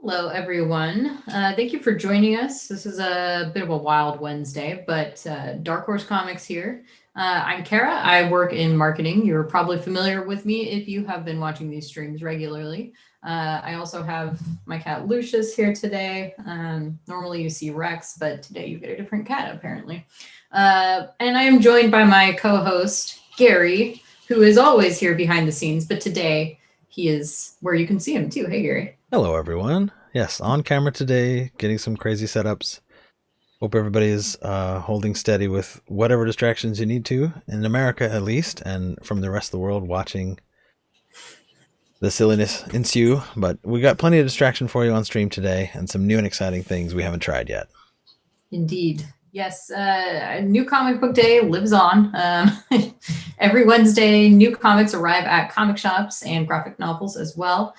Hello, everyone. Thank you for joining us. This is a bit of a wild Wednesday, but Dark Horse Comics here. I'm Kara. I work in marketing. You're probably familiar with me if you have been watching these streams regularly. I also have my cat Lucius here today. Normally you see Rex, but today you get a different cat apparently. And I am joined by my co-host Gary, who is always here behind the scenes, but today he is where you can see him too. Hey, Gary. Hello, everyone. Yes, on camera today, getting some crazy setups. Hope everybody is holding steady with whatever distractions you need to, in America at least, and from the rest of the world watching the silliness ensue. But we got plenty of distraction for you on stream today and some new and exciting things we haven't tried yet. Indeed. Yes, New Comic Book Day lives on. Every Wednesday, new comics arrive at comic shops and graphic novels as well.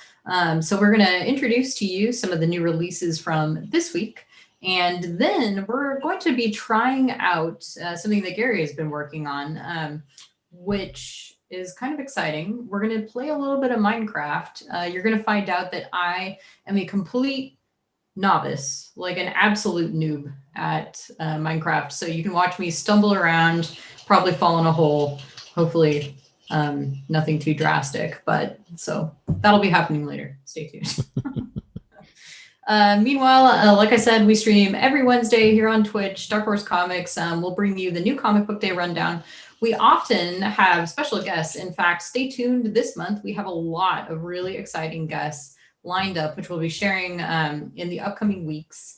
So we're going to introduce to you some of the new releases from this week. And then we're going to be trying out something that Gary has been working on, which is kind of exciting. We're going to play a little bit of Minecraft. You're going to find out that I am a complete novice, like an absolute noob at Minecraft. So you can watch me stumble around, probably fall in a hole. Hopefully nothing too drastic, but so that'll be happening later. Stay tuned. Meanwhile, like I said, we stream every Wednesday here on Twitch, Dark Horse Comics. We'll bring you the new comic book day rundown. We often have special guests. In fact, stay tuned this month. We have a lot of really exciting guests lined up, which we'll be sharing in the upcoming weeks.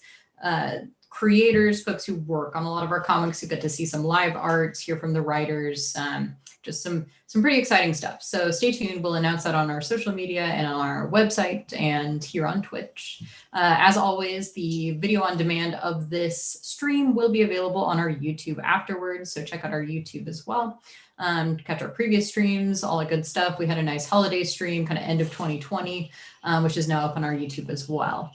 Creators, folks who work on a lot of our comics, who get to see some live art, hear from the writers, just some pretty exciting stuff. So stay tuned. We'll announce that on our social media and on our website and here on Twitch. As always, the video on demand of this stream will be available on our YouTube afterwards. So check out our YouTube as well. Catch our previous streams, all the good stuff. We had a nice holiday stream, kind of end of 2020, which is now up on our YouTube as well.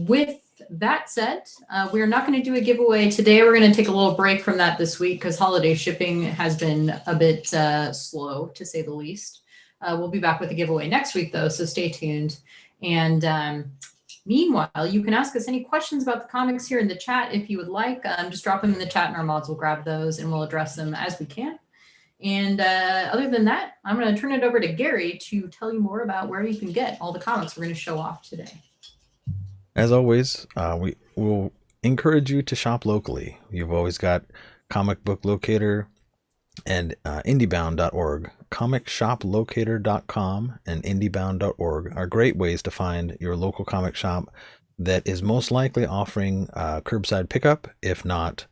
With that said, we're not going to do a giveaway today. We're going to take a little break from that this week because holiday shipping has been a bit slow, to say the least. We'll be back with a giveaway next week, though, so stay tuned. And meanwhile, you can ask us any questions about the comics here in the chat if you would like. Just drop them in the chat and our mods will grab those and we'll address them as we can. And other than that, I'm going to turn it over to Gary to tell you more about where you can get all the comics we're going to show off today. As always, we will encourage you to shop locally. You've always got Comic Book Locator and indiebound.org. comicshoplocator.com and indiebound.org are great ways to find your local comic shop that is most likely offering curbside pickup, if not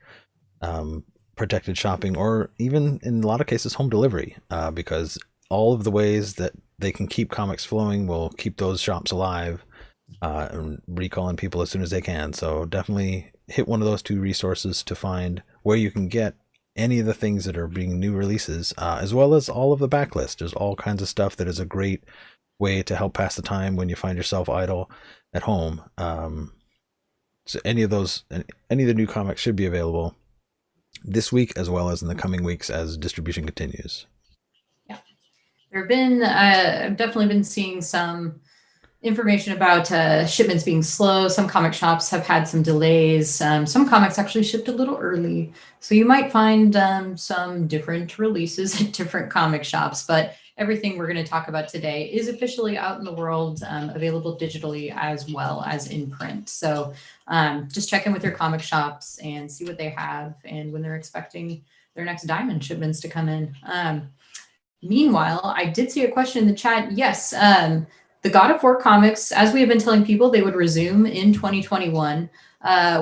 protected shopping, or even in a lot of cases home delivery, because all of the ways that they can keep comics flowing will keep those shops alive and recalling people as soon as they can. So definitely hit one of those two resources to find where you can get any of the things that are being new releases, as well as all of the backlist. There's all kinds of stuff that is a great way to help pass the time when you find yourself idle at home. So any of the new comics should be available this week as well as in the coming weeks as distribution continues. Yeah, there have been I've definitely been seeing some information about shipments being slow. Some comic shops have had some delays. Some comics actually shipped a little early. So you might find some different releases at different comic shops, but everything we're going to talk about today is officially out in the world, available digitally as well as in print. So just check in with your comic shops and see what they have and when they're expecting their next diamond shipments to come in. Meanwhile, I did see a question in the chat. Yes, the God of War comics, as we have been telling people, they would resume in 2021.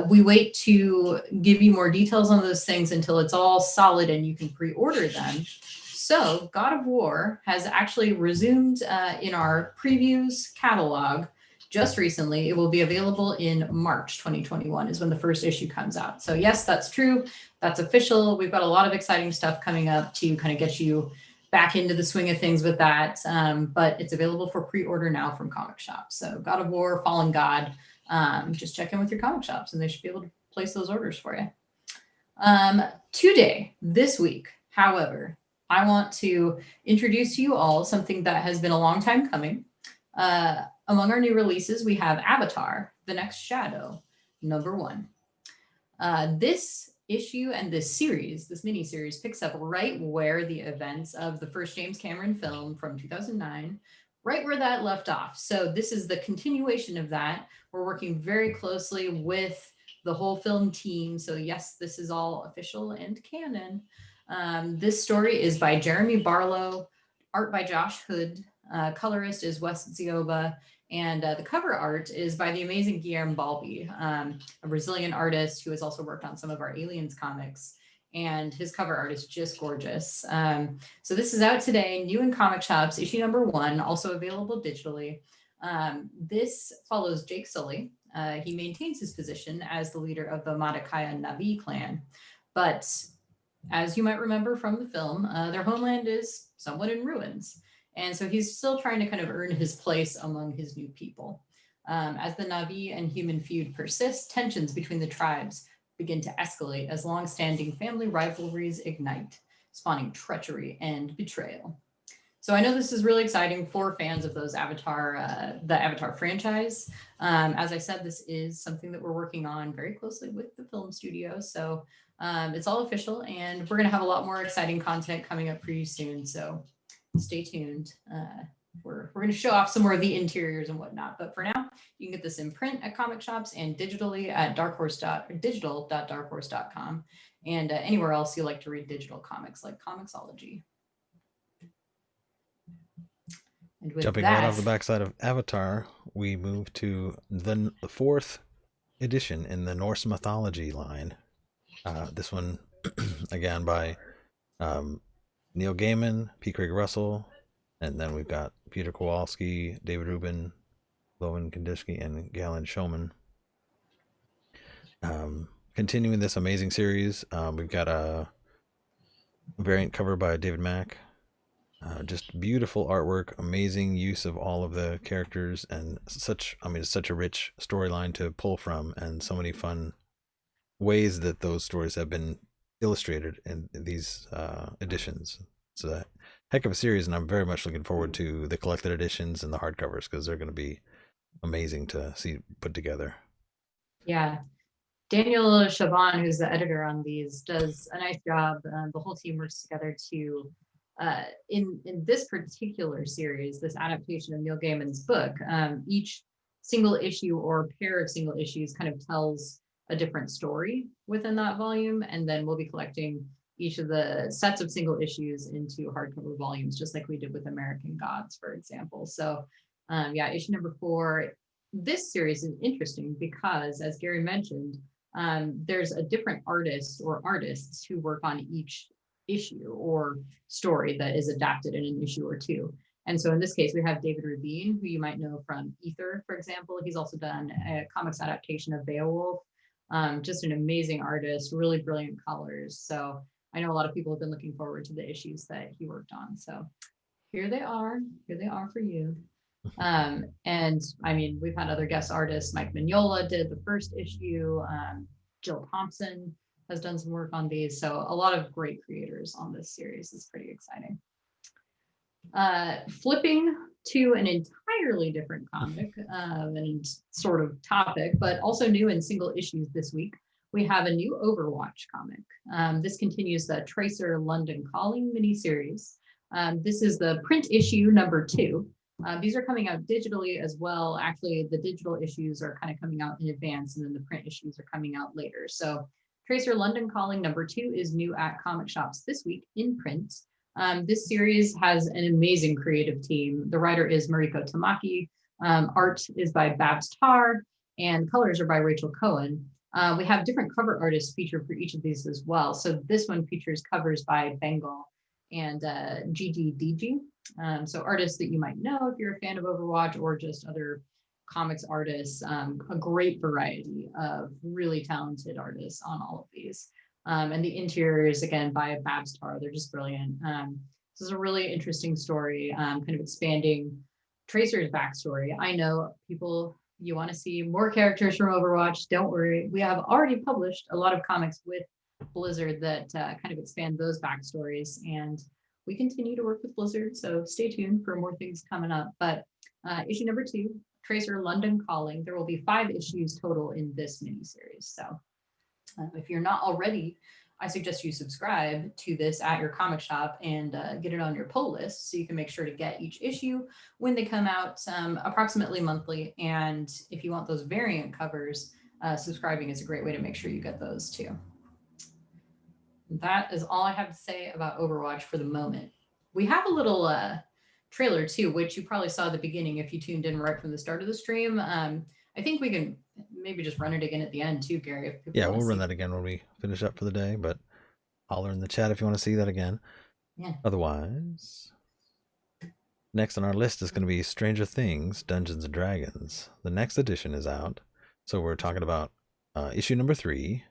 We wait to give you more details on those things until it's all solid and you can pre-order them. So God of War has actually resumed in our previews catalog just recently. It will be available in March 2021 is when the first issue comes out. So yes, that's true. That's official. We've got a lot of exciting stuff coming up to kind of get you back into the swing of things with that. But it's available for pre-order now from comic shops. So God of War, Fallen God, just check in with your comic shops and they should be able to place those orders for you. Today, this week, however, I want to introduce to you all something that has been a long time coming. Among our new releases, we have Avatar, The Next Shadow, #1. This issue and this series, this mini-series, picks up right where the events of the first James Cameron film from 2009, right where that left off. So this is the continuation of that. We're working very closely with the whole film team. So yes, this is all official and canon. This story is by Jeremy Barlow, art by Josh Hood, colorist is Wes Zioba, and the cover art is by the amazing Guilherme Balbi, a Brazilian artist who has also worked on some of our Aliens comics. And his cover art is just gorgeous. So this is out today, new in comic shops, issue #1, also available digitally. This follows Jake Sully. He maintains his position as the leader of the Madakaya Navi clan. But as you might remember from the film, their homeland is somewhat in ruins. And so he's still trying to kind of earn his place among his new people. As the Navi and human feud persists, tensions between the tribes begin to escalate as long-standing family rivalries ignite, spawning treachery and betrayal. So I know this is really exciting for fans of those Avatar, the Avatar franchise. As I said, this is something that we're working on very closely with the film studio. So it's all official, and we're going to have a lot more exciting content coming up for you soon. So stay tuned. We're going to show off some more of the interiors and whatnot. But for now, you can get this in print at comic shops and digitally at digital.darkhorse.com and anywhere else you like to read digital comics like Comixology. And with Jumping that, right off the backside of Avatar, we move to the 4th edition in the Norse mythology line. This one, again, by Neil Gaiman, P. Craig Russell, and then we've got Peter Kowalski, David Rubin, Loven Kandinsky, and Galen Showman. Continuing this amazing series, we've got a variant cover by David Mack. Just beautiful artwork, amazing use of all of the characters, and it's such a rich storyline to pull from, and so many fun ways that those stories have been illustrated in these editions. It's a heck of a series, and I'm very much looking forward to the collected editions and the hardcovers because they're going to be amazing to see put together. Yeah, Daniel Chaban, who's the editor on these, does a nice job. The whole team works together to, in this particular series, this adaptation of Neil Gaiman's book, each single issue or pair of single issues kind of tells a different story within that volume, and then we'll be collecting each of the sets of single issues into hardcover volumes, just like we did with American Gods, for example. So yeah, issue #4. This series is interesting because, as Gary mentioned, there's a different artist or artists who work on each issue or story that is adapted in an issue or two. And so in this case, we have David Ravine, who you might know from Ether, for example. He's also done a comics adaptation of Beowulf. Just an amazing artist, really brilliant colors. So I know a lot of people have been looking forward to the issues that he worked on. So here they are for you. And I mean, we've had other guest artists. Mike Mignola did the first issue. Jill Thompson has done some work on these. So a lot of great creators on this series. Is pretty exciting. Flipping to an entirely different comic and sort of topic, but also new in single issues this week, we have a new Overwatch comic. This continues the Tracer London Calling miniseries. This is the print issue #2. These are coming out digitally as well. Actually, the digital issues are kind of coming out in advance, and then the print issues are coming out later. So Tracer London Calling #2 is new at comic shops this week in print. This series has an amazing creative team. The writer is Mariko Tamaki. Art is by Babs Tarr, and colors are by Rachel Cohen. We have different cover artists featured for each of these as well. So this one features covers by Bengal and GGDG. So artists that you might know if you're a fan of Overwatch or just other comics artists, a great variety of really talented artists on all of these. And the interiors, again, by Babs Tarr, they're just brilliant. This is a really interesting story, kind of expanding Tracer's backstory. I know people, you want to see more characters from Overwatch, don't worry. We have already published a lot of comics with Blizzard that kind of expand those backstories, and we continue to work with Blizzard, so stay tuned for more things coming up. But issue #2, Tracer London Calling. There will be 5 issues total in this miniseries. So if you're not already, I suggest you subscribe to this at your comic shop and get it on your pull list so you can make sure to get each issue when they come out approximately monthly. And if you want those variant covers, subscribing is a great way to make sure you get those too. That is all I have to say about Overwatch for the moment. We have a little trailer too, which you probably saw at the beginning if you tuned in right from the start of the stream. I think we can maybe just run it again at the end too, Gary. If Yeah, we'll run that again when we finish up for the day, but holler in the chat if you want to see that again. Yeah. Otherwise, next on our list is going to be Stranger Things, Dungeons & Dragons. The next edition is out. So we're talking about issue number 3.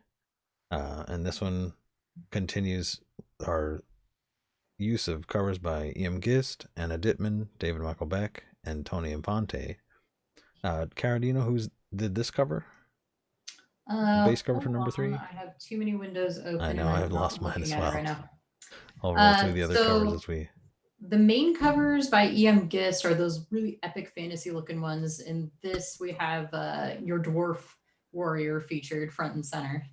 And this one continues our use of covers by E.M. Gist, Anna Dittman, David Michael Beck, and Tony Infante. Kara, do you know who did this cover? Base cover for number 3? I have too many windows open. I know, I've lost mine as well. Right now. I'll roll through the other covers as we... The main covers by E.M. Gist are those really epic fantasy looking ones. In this, we have your dwarf warrior featured front and center.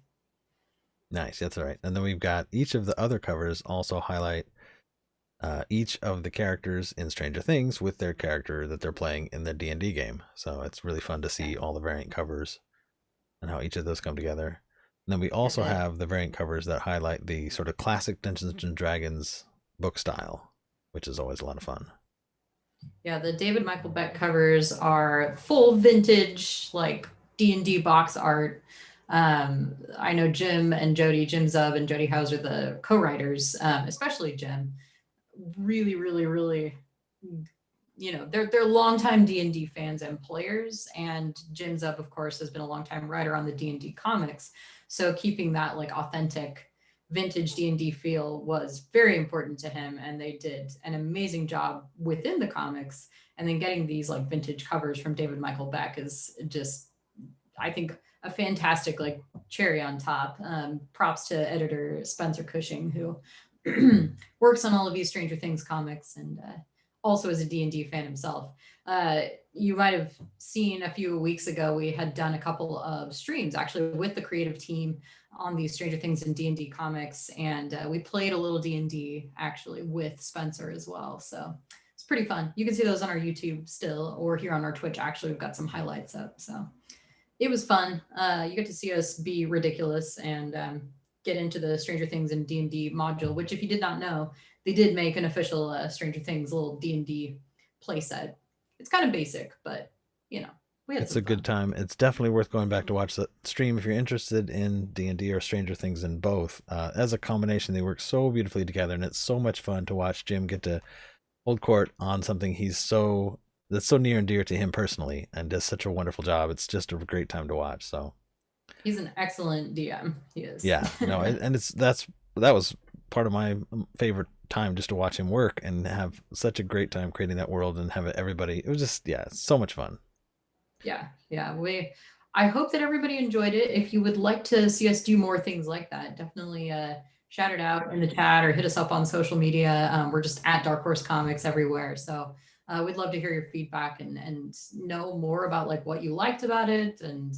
Nice, that's all right. And then we've got each of the other covers also highlight each of the characters in Stranger Things with their character that they're playing in the D&D game. So it's really fun to see all the variant covers and how each of those come together. And then we also have the variant covers that highlight the sort of classic Dungeons & Dragons book style, which is always a lot of fun. Yeah, the David Michael Beck covers are full vintage, like D&D box art. I know Jim Zub and Jody House are the co-writers, especially Jim. Really, really, really, they're longtime D&D fans and players. And Jim Zub, of course, has been a longtime writer on the D&D comics. So keeping that like authentic vintage D&D feel was very important to him, and they did an amazing job within the comics. And then getting these like vintage covers from David Michael Beck is just, I think, a fantastic like cherry on top. Props to editor Spencer Cushing, who works on all of these Stranger Things comics and also is a D&D fan himself. You might have seen a few weeks ago, we had done a couple of streams actually with the creative team on these Stranger Things and D&D comics. And we played a little D&D actually with Spencer as well. So it's pretty fun. You can see those on our YouTube still, or here on our Twitch. Actually, we've got some highlights up. So it was fun. You get to see us be ridiculous and get into the Stranger Things and D&D module, which if you did not know, they did make an official Stranger Things little D&D playset. It's kind of basic, but it's a good time. It's definitely worth going back to watch the stream if you're interested in D&D or Stranger Things in both. As a combination, they work so beautifully together, and it's so much fun to watch Jim get to hold court on something that's so near and dear to him personally, and does such a wonderful job. It's just a great time to watch. So he's an excellent DM. He is. Yeah, no, and that was part of my favorite time, just to watch him work and have such a great time creating that world and have everybody. It was just so much fun. Yeah. I hope that everybody enjoyed it. If you would like to see us do more things like that, definitely shout it out in the chat or hit us up on social media. We're just at Dark Horse Comics everywhere. So we'd love to hear your feedback and know more about like what you liked about it and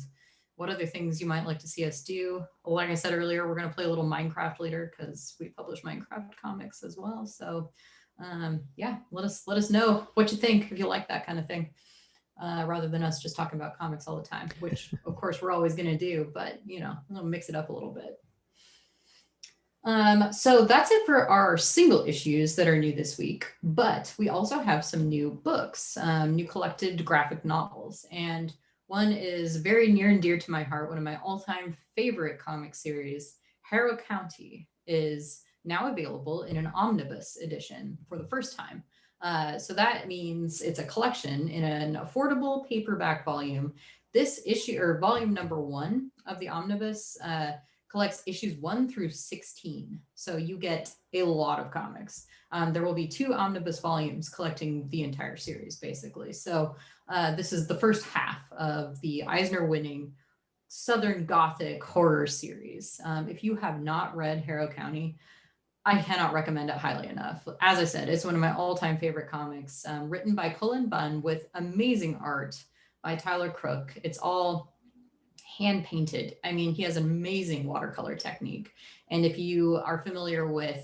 what other things you might like to see us do. Like I said earlier, we're going to play a little Minecraft later because we publish Minecraft comics as well. So let us know what you think if you like that kind of thing. Rather than us just talking about comics all the time, which of course we're always going to do, but we'll mix it up a little bit. So that's it for our single issues that are new this week, but we also have some new books, new collected graphic novels, and one is very near and dear to my heart. One of my all-time favorite comic series, Harrow County, is now available in an omnibus edition for the first time. So that means it's a collection in an affordable paperback volume. This issue, or volume number 1 of the omnibus, collects issues 1 through 16. So you get a lot of comics. There will be 2 omnibus volumes collecting the entire series, basically. So this is the first half of the Eisner-winning Southern Gothic horror series. If you have not read Harrow County, I cannot recommend it highly enough. As I said, it's one of my all-time favorite comics, written by Cullen Bunn with amazing art by Tyler Crook. It's all hand painted. I mean, he has an amazing watercolor technique. And if you are familiar with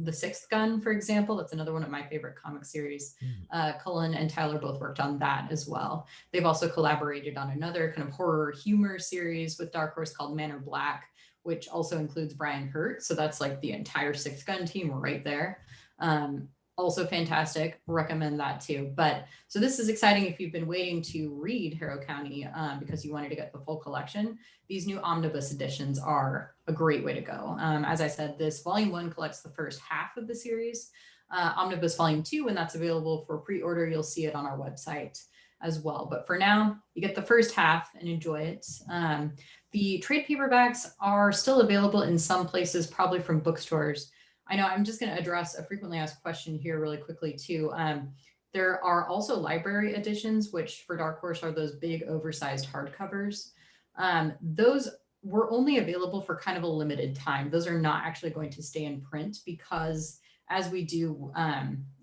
The Sixth Gun, for example, that's another one of my favorite comic series. Mm. Cullen and Tyler both worked on that as well. They've also collaborated on another kind of horror humor series with Dark Horse called Manor Black, which also includes Brian Hurt. So that's like the entire Sixth Gun team right there. Also fantastic. Recommend that too. But so this is exciting if you've been waiting to read Harrow County because you wanted to get the full collection. These new omnibus editions are a great way to go. As I said, this volume 1 collects the first half of the series. Omnibus volume 2, when that's available for pre-order, you'll see it on our website as well. But for now, you get the first half and enjoy it. The trade paperbacks are still available in some places, probably from bookstores. I know I'm just going to address a frequently asked question here really quickly too. There are also library editions, which for Dark Horse are those big oversized hardcovers. Those were only available for kind of a limited time. Those are not actually going to stay in print because as we do,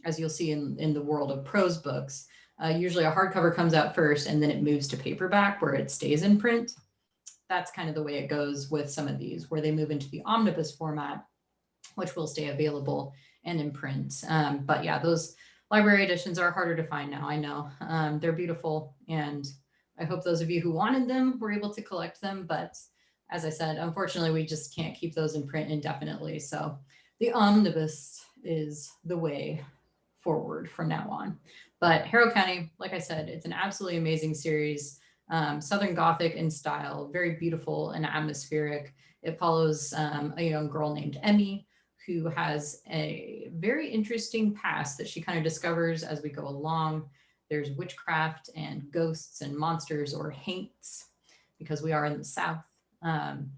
as you'll see in the world of prose books, usually a hardcover comes out first and then it moves to paperback where it stays in print. That's kind of the way it goes with some of these, where they move into the omnibus format, which will stay available and in print. But yeah, those library editions are harder to find now. I know they're beautiful, and I hope those of you who wanted them were able to collect them. But as I said, unfortunately, we just can't keep those in print indefinitely. So the omnibus is the way forward from now on. But Harrow County, like I said, it's an absolutely amazing series. Southern Gothic in style, very beautiful and atmospheric. It follows a young girl named Emmy who has a very interesting past that she kind of discovers as we go along. There's witchcraft and ghosts and monsters or haints because we are in the South. And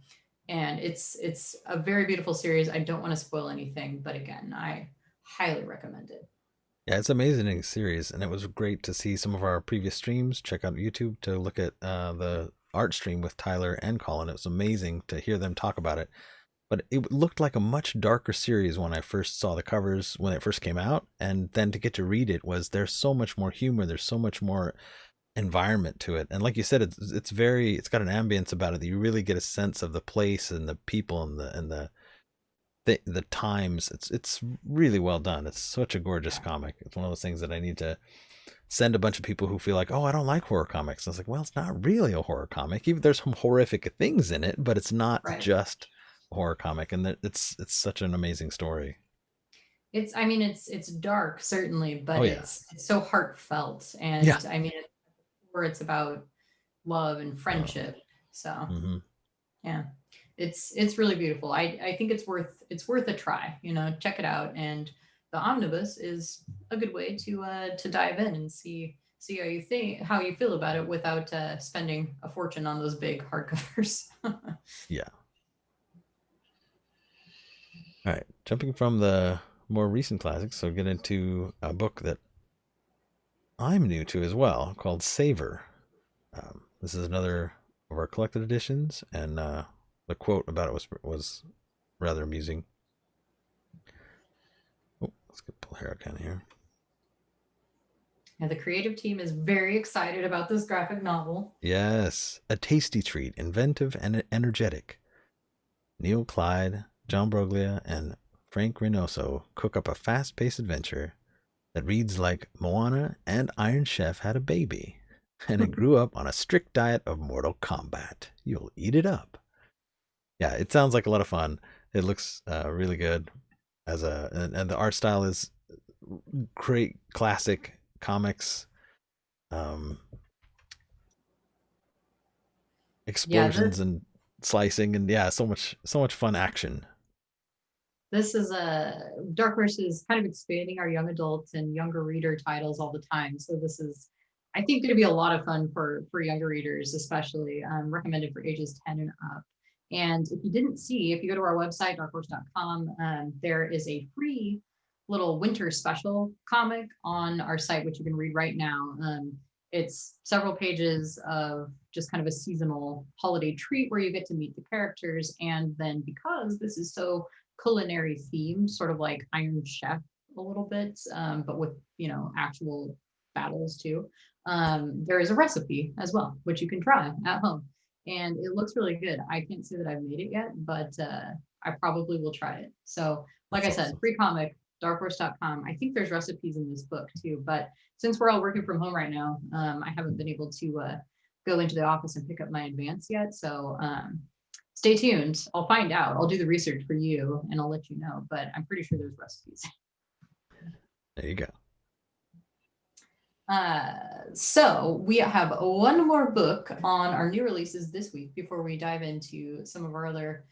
it's a very beautiful series. I don't want to spoil anything, but again, I highly recommend it. Yeah, it's an amazing series, and it was great to see some of our previous streams. Check out YouTube to look at the art stream with Tyler and Colin. It was amazing to hear them talk about it. But it looked like a much darker series when I first saw the covers when it first came out, and then to get to read it was there's so much more humor, there's so much more environment to it, and like you said, it's got an ambience about it that you really get a sense of the place and the people and the times. It's really well done. It's such a gorgeous comic. It's one of those things that I need to send a bunch of people who feel like, oh, I don't like horror comics. And I was like, well, it's not really a horror comic. Even there's some horrific things in it, but it's not just a horror comic. And it's such an amazing story. I mean, it's dark certainly, but it's so heartfelt, and I mean, it's about love and friendship. So yeah, it's really beautiful. I think it's worth a try. You know, check it out, and the omnibus is a good way to dive in and see how you feel about it without spending a fortune on those big hardcovers. Yeah. All right, jumping from the more recent classics, so get into a book that I'm new to as well, called Savor. This is another of our collected editions, and the quote about it was rather amusing. Oh, let's get pull hair out here. And the creative team is very excited about this graphic novel. Yes, a tasty treat, inventive and energetic. Neil Clyde, John Broglia, and Frank Reynoso cook up a fast-paced adventure that reads like Moana and Iron Chef had a baby, and it grew up on a strict diet of Mortal Kombat. You'll eat it up. Yeah, it sounds like a lot of fun. It looks really good and the art style is great, classic comics. Explosions and slicing and so much fun action. This is Dark Horse is kind of expanding our young adults and younger reader titles all the time. So this is, I think, going to be a lot of fun for younger readers, especially recommended for ages 10 and up. And if you didn't see, if you go to our website, darkhorse.com, there is a free little winter special comic on our site, which you can read right now. It's several pages of just kind of a seasonal holiday treat where you get to meet the characters. And then because this is so culinary themed, sort of like Iron Chef a little bit, but with, actual battles too. there is a recipe as well, which you can try at home. And it looks really good. I can't say that I've made it yet, but I probably will try it. So, like That's I said, awesome. free comic, darkhorse.com. I think there's recipes in this book too, but since we're all working from home right now, I haven't been able to go into the office and pick up my advance yet. So, stay tuned. I'll find out. I'll do the research for you and I'll let you know, but I'm pretty sure there's recipes. There you go. So we have one more book on our new releases this week before we dive into some of our other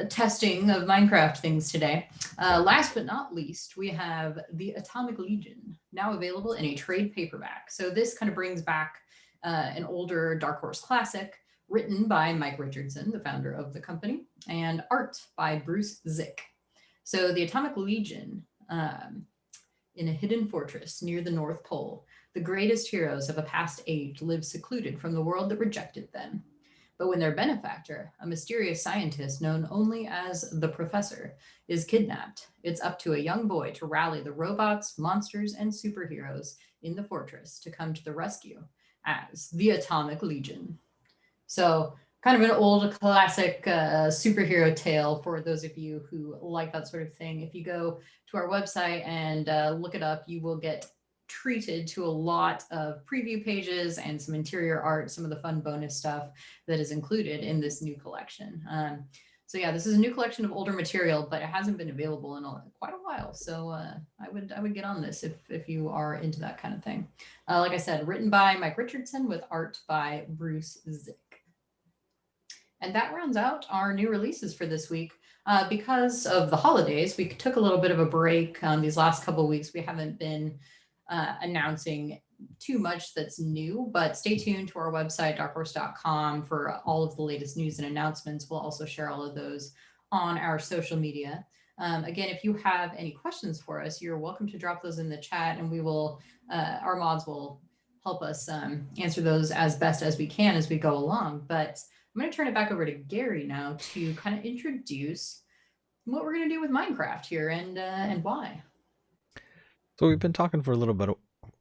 testing of Minecraft things today. Last but not least, we have The Atomic Legion, now available in a trade paperback. So this kind of brings back an older Dark Horse classic written by Mike Richardson, the founder of the company, and art by Bruce Zick. So The Atomic Legion, in a hidden fortress near the North Pole, the greatest heroes of a past age live secluded from the world that rejected them. But when their benefactor, a mysterious scientist known only as the Professor, is kidnapped, it's up to a young boy to rally the robots, monsters, and superheroes in the fortress to come to the rescue as the Atomic Legion. So, kind of an old classic superhero tale for those of you who like that sort of thing. If you go to our website and look it up, you will get treated to a lot of preview pages and some interior art, some of the fun bonus stuff that is included in this new collection. So yeah, this is a new collection of older material, but it hasn't been available in quite a while. So I would get on this if you are into that kind of thing. Like I said, written by Mike Richardson with art by Bruce Zick. And that rounds out our new releases for this week. Because of the holidays, we took a little bit of a break these last couple of weeks. We haven't been announcing too much that's new, but stay tuned to our website, darkhorse.com, for all of the latest news and announcements. We'll also share all of those on our social media. Again, if you have any questions for us, you're welcome to drop those in the chat, and we will, our mods will help us answer those as best as we can as we go along. But I'm going to turn it back over to Gary now to kind of introduce what we're going to do with Minecraft here and why. So we've been talking for a little bit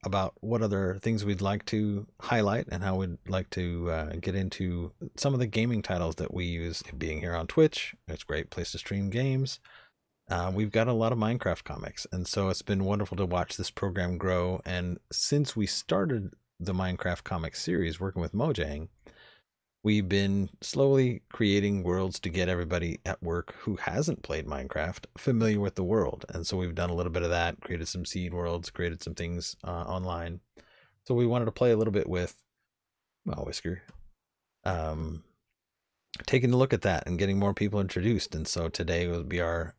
about what other things we'd like to highlight and how we'd like to get into some of the gaming titles that we use. Being here on Twitch, it's a great place to stream games. We've got a lot of Minecraft comics, and so it's been wonderful to watch this program grow. And since we started the Minecraft comic series working with Mojang, we've been slowly creating worlds to get everybody at work who hasn't played Minecraft familiar with the world. And so we've done a little bit of that, created some seed worlds, created some things online. So we wanted to play a little bit with, well, Whisker, taking a look at that and getting more people introduced. And so today will be our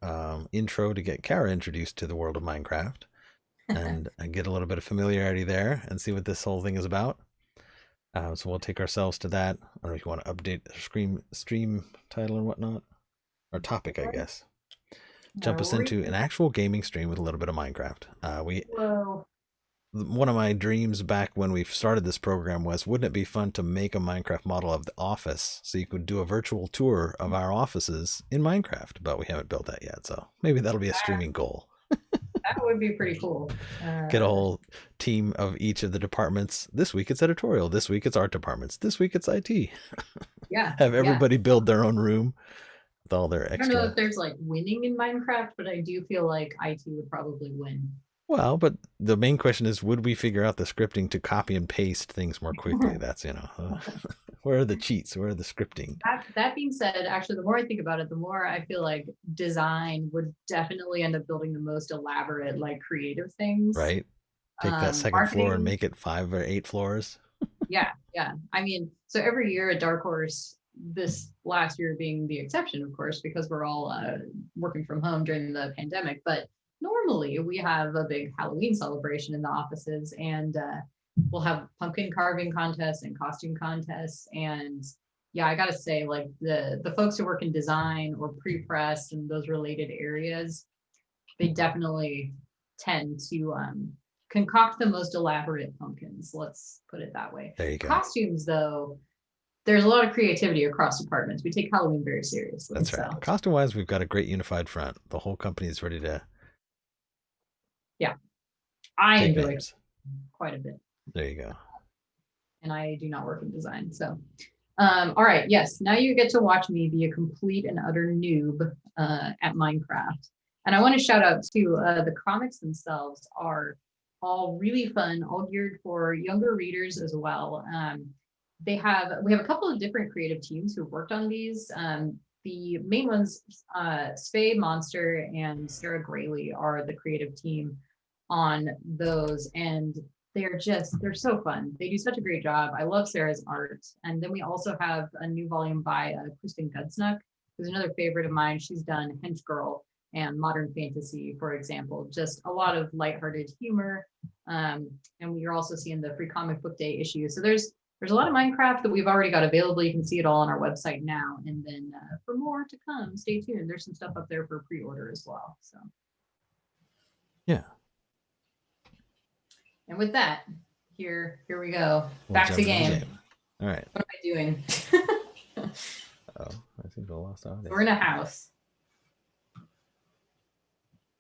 intro to get Kara introduced to the world of Minecraft and get a little bit of familiarity there and see what this whole thing is about. So we'll take ourselves to that. I don't know if you want to update the stream title or whatnot, or topic, I guess. Jump us into an actual gaming stream with a little bit of Minecraft. Whoa. One of my dreams back when we started this program was, wouldn't it be fun to make a Minecraft model of the office so you could do a virtual tour of our offices in Minecraft? But we haven't built that yet, so maybe that'll be a streaming goal. That would be pretty cool. Get a whole team of each of the departments. This week it's editorial. This week it's art departments. This week it's IT. Yeah. Have everybody build their own room with all their extra. I don't know if there's like winning in Minecraft, but I do feel like IT would probably win. Well, but the main question is, would we figure out the scripting to copy and paste things more quickly? That's, where are the cheats? Where are the scripting? That being said, actually, the more I think about it, the more I feel like design would definitely end up building the most elaborate, like creative things. Right. Take that second floor and make it 5 or 8 floors. Yeah. I mean, so every year at Dark Horse, this last year being the exception, of course, because we're all working from home during the pandemic, but normally we have a big Halloween celebration in the offices, and we'll have pumpkin carving contests and costume contests. And yeah, I gotta say, like the folks who work in design or pre-press and those related areas, they definitely tend to concoct the most elaborate pumpkins. Let's put it that way. There you go. Costumes, though, there's a lot of creativity across departments. We take Halloween very seriously. That's right. Costume-wise, we've got a great unified front. The whole company is ready to. Yeah, I enjoy it quite a bit. There you go. And I do not work in design. So, all right, yes, now you get to watch me be a complete and utter noob at Minecraft. And I want to shout out to the comics themselves are all really fun, all geared for younger readers as well. We have a couple of different creative teams who've worked on these. The main ones, Spay Monster and Sarah Grayley, are the creative team on those, and they're so fun. They do such a great job. I love Sarah's art. And then we also have a new volume by Kristen Gudsnuck, who's another favorite of mine. She's done Hench Girl and Modern Fantasy, for example. Just a lot of lighthearted humor. And you're also seeing the free comic book day issue. So there's a lot of Minecraft that we've already got available. You can see it all on our website now. And then for more to come, stay tuned. There's some stuff up there for pre-order as well. So Yeah. and with that, here we go. We'll Back to jump into the game. All right. What am I doing? Oh, I think I lost audio. We're in a house.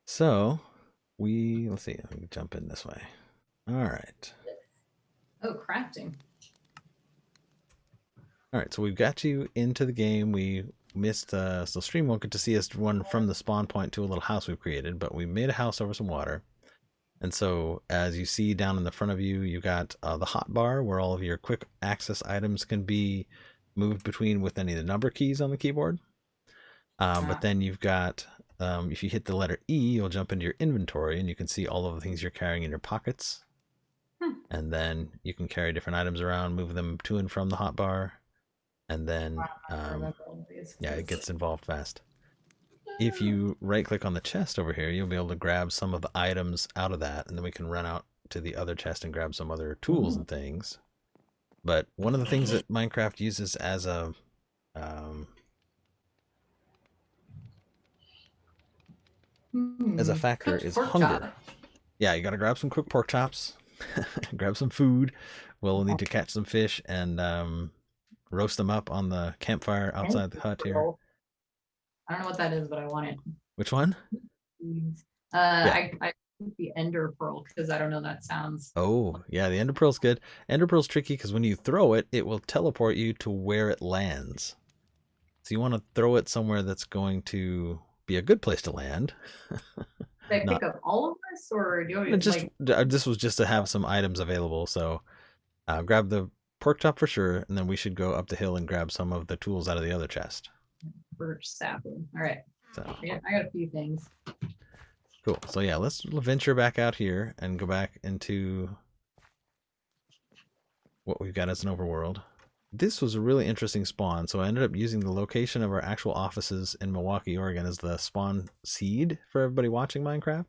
So let's see. Let me jump in this way. All right. Oh, crafting. All right. So we've got you into the game. We missed, so stream won't get to see us run from the spawn point to a little house we've created, but we made a house over some water. And so as you see down in the front of you, you got the hot bar where all of your quick access items can be moved between with any of the number keys on the keyboard. But then you've got, if you hit the letter E, you'll jump into your inventory and you can see all of the things you're carrying in your pockets. And then you can carry different items around, move them to and from the hot bar. And then, yeah, it gets involved fast. If you right click on the chest over here, you'll be able to grab some of the items out of that, and then we can run out to the other chest and grab some other tools and things. But one of the things that Minecraft uses as a factor is hunger. Chop. Yeah, you gotta grab some cooked pork chops, grab some food. We'll need to catch some fish and roast them up on the campfire outside the hut here. I don't know what that is, but I want it. Which one? Yeah. I the ender pearl because I don't know that sounds. Oh, yeah, the ender pearl's good. Ender pearl's tricky because when you throw it, it will teleport you to where it lands. So you want to throw it somewhere that's going to be a good place to land. Did I pick up all of this, or do you just this was just to have some items available. So grab the pork chop for sure, and then we should go up the hill and grab some of the tools out of the other chest. Birch sapling. All right. So I got a few things. Cool. So yeah, let's venture back out here and go back into what we've got as an overworld. This was a really interesting spawn. So I ended up using the location of our actual offices in Milwaukee, Oregon as the spawn seed for everybody watching Minecraft.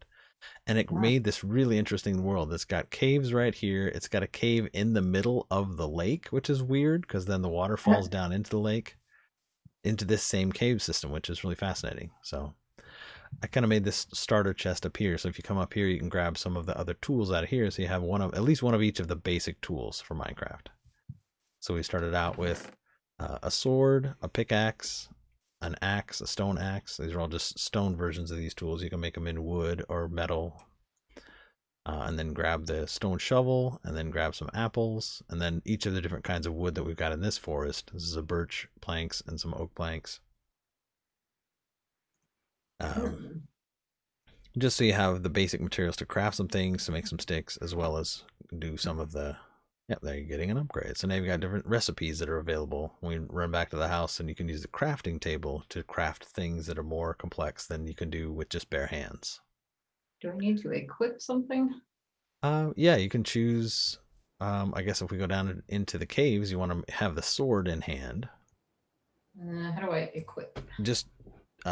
And it made this really interesting world. It's got caves right here. It's got a cave in the middle of the lake, which is weird because then the water falls down into the lake, into this same cave system, which is really fascinating. So I kind of made this starter chest up here. So if you come up here, you can grab some of the other tools out of here. So you have at least one of each of the basic tools for Minecraft. So we started out with a sword, a pickaxe, an axe, a stone axe. These are all just stone versions of these tools. You can make them in wood or metal. And then grab the stone shovel, and then grab some apples, and then each of the different kinds of wood that we've got in this forest. This is a birch planks and some oak planks. Just so you have the basic materials to craft some things, to make some sticks, as well as do some of the, yep, there you're getting an upgrade. So now you've got different recipes that are available. We run back to the house and you can use the crafting table to craft things that are more complex than you can do with just bare hands. Do I need to equip something? Yeah, you can choose, I guess if we go down into the caves, you want to have the sword in hand. How do I equip? Just,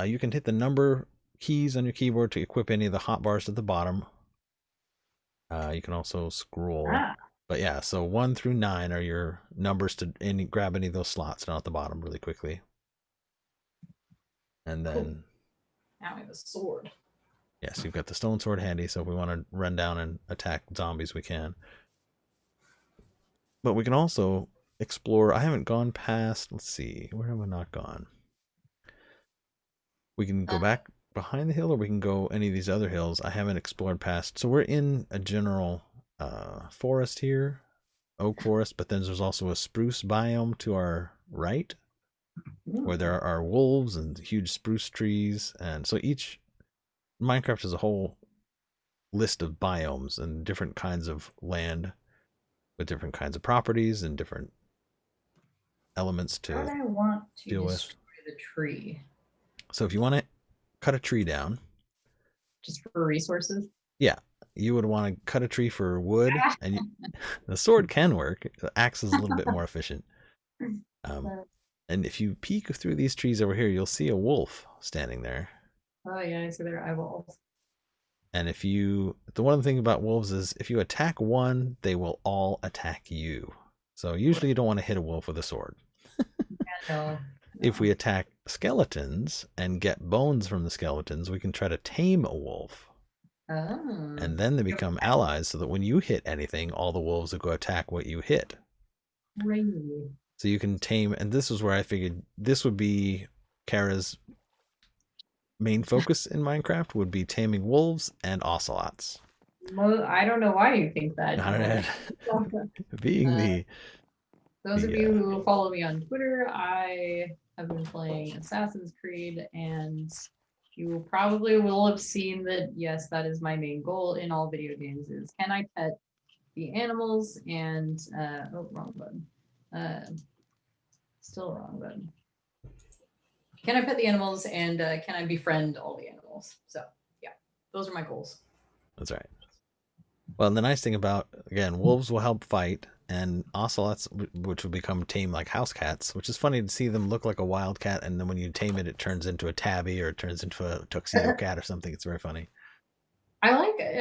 you can hit the number keys on your keyboard to equip any of the hotbars at the bottom. You can also scroll. But yeah, so 1 through 9 are your numbers to grab any of those slots down at the bottom really quickly. And then... Cool. Now we have a sword. Yes, you've got the stone sword handy, so if we want to run down and attack zombies, we can. But we can also explore. I haven't gone past, let's see, where have I not gone? We can go back behind the hill, or we can go any of these other hills. I haven't explored past. So we're in a general forest here, oak forest, but then there's also a spruce biome to our right where there are wolves and huge spruce trees. And so each Minecraft is a whole list of biomes and different kinds of land with different kinds of properties and different elements How would to I want to deal with. destroy the tree? So if you want to cut a tree down, Just for resources? yeah, you would want to cut a tree for wood, and the sword can work. The axe is a little bit more efficient. And if you peek through these trees over here, you'll see a wolf standing there. Oh yeah, I see their eyeballs. And if you, the one thing about wolves is if you attack one, they will all attack you. So usually you don't want to hit a wolf with a sword. No. If we attack skeletons and get bones from the skeletons, we can try to tame a wolf. Oh. And then they become allies so that when you hit anything, all the wolves will go attack what you hit. Crazy. So you can tame, and this is where I figured this would be Kara's main focus in Minecraft, would be taming wolves and ocelots. Well, I don't know why you think that. Being Those of you who follow me on Twitter, I have been playing Assassin's Creed, and you probably will have seen that, yes, that is my main goal in all video games is can I pet the animals and, oh, wrong button. Still wrong button. Can I pet the animals and can I befriend all the animals? So, yeah, those are my goals. That's right. Well, and the nice thing about, again, wolves will help fight, and ocelots, which will become tame like house cats, which is funny to see them look like a wild cat, and then when you tame it, it turns into a tabby or it turns into a tuxedo cat or something. It's very funny. I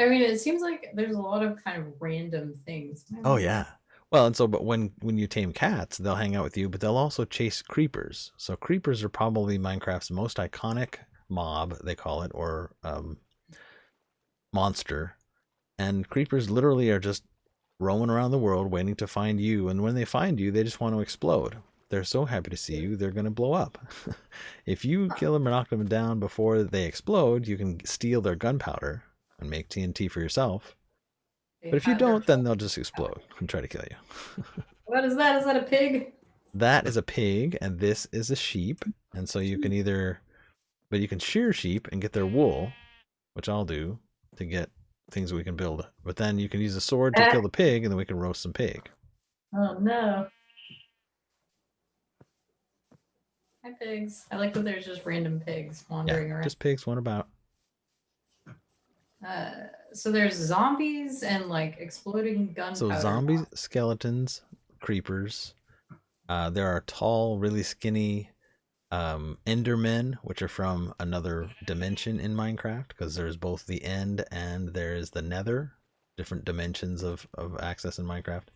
mean, it seems like there's a lot of kind of random things. Oh, yeah. Well, and so, but when you tame cats, they'll hang out with you, but they'll also chase creepers. So creepers are probably Minecraft's most iconic mob, they call it, or monster. And creepers literally are just roaming around the world waiting to find you. And when they find you, they just want to explode. They're so happy to see you, they're going to blow up. If you kill them or knock them down before they explode, you can steal their gunpowder and make TNT for yourself. But if you don't, then they'll just explode and try to kill you. What is that? Is that a pig? That is a pig, and this is a sheep. And so you can you can shear sheep and get their wool, which I'll do to get things we can build. But then you can use a sword to kill the pig, and then we can roast some pig. Oh no. Hi pigs. I like that there's just random pigs wandering around. Just pigs wander about. So there's zombies and like exploding gunpowder. So zombies, skeletons, creepers. There are tall, really skinny endermen, which are from another dimension in Minecraft, because there's both the end and there is the nether, different dimensions of access in Minecraft.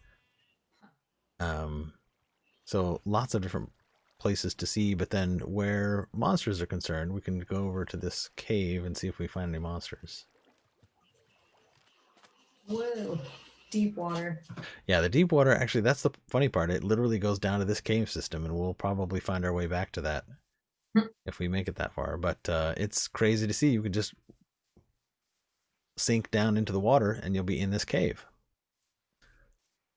So lots of different places to see, but then where monsters are concerned, we can go over to this cave and see if we find any monsters. Whoa, deep water. Yeah, the deep water, actually, that's the funny part. It literally goes down to this cave system, and we'll probably find our way back to that if we make it that far. But it's crazy to see. You could just sink down into the water, and you'll be in this cave.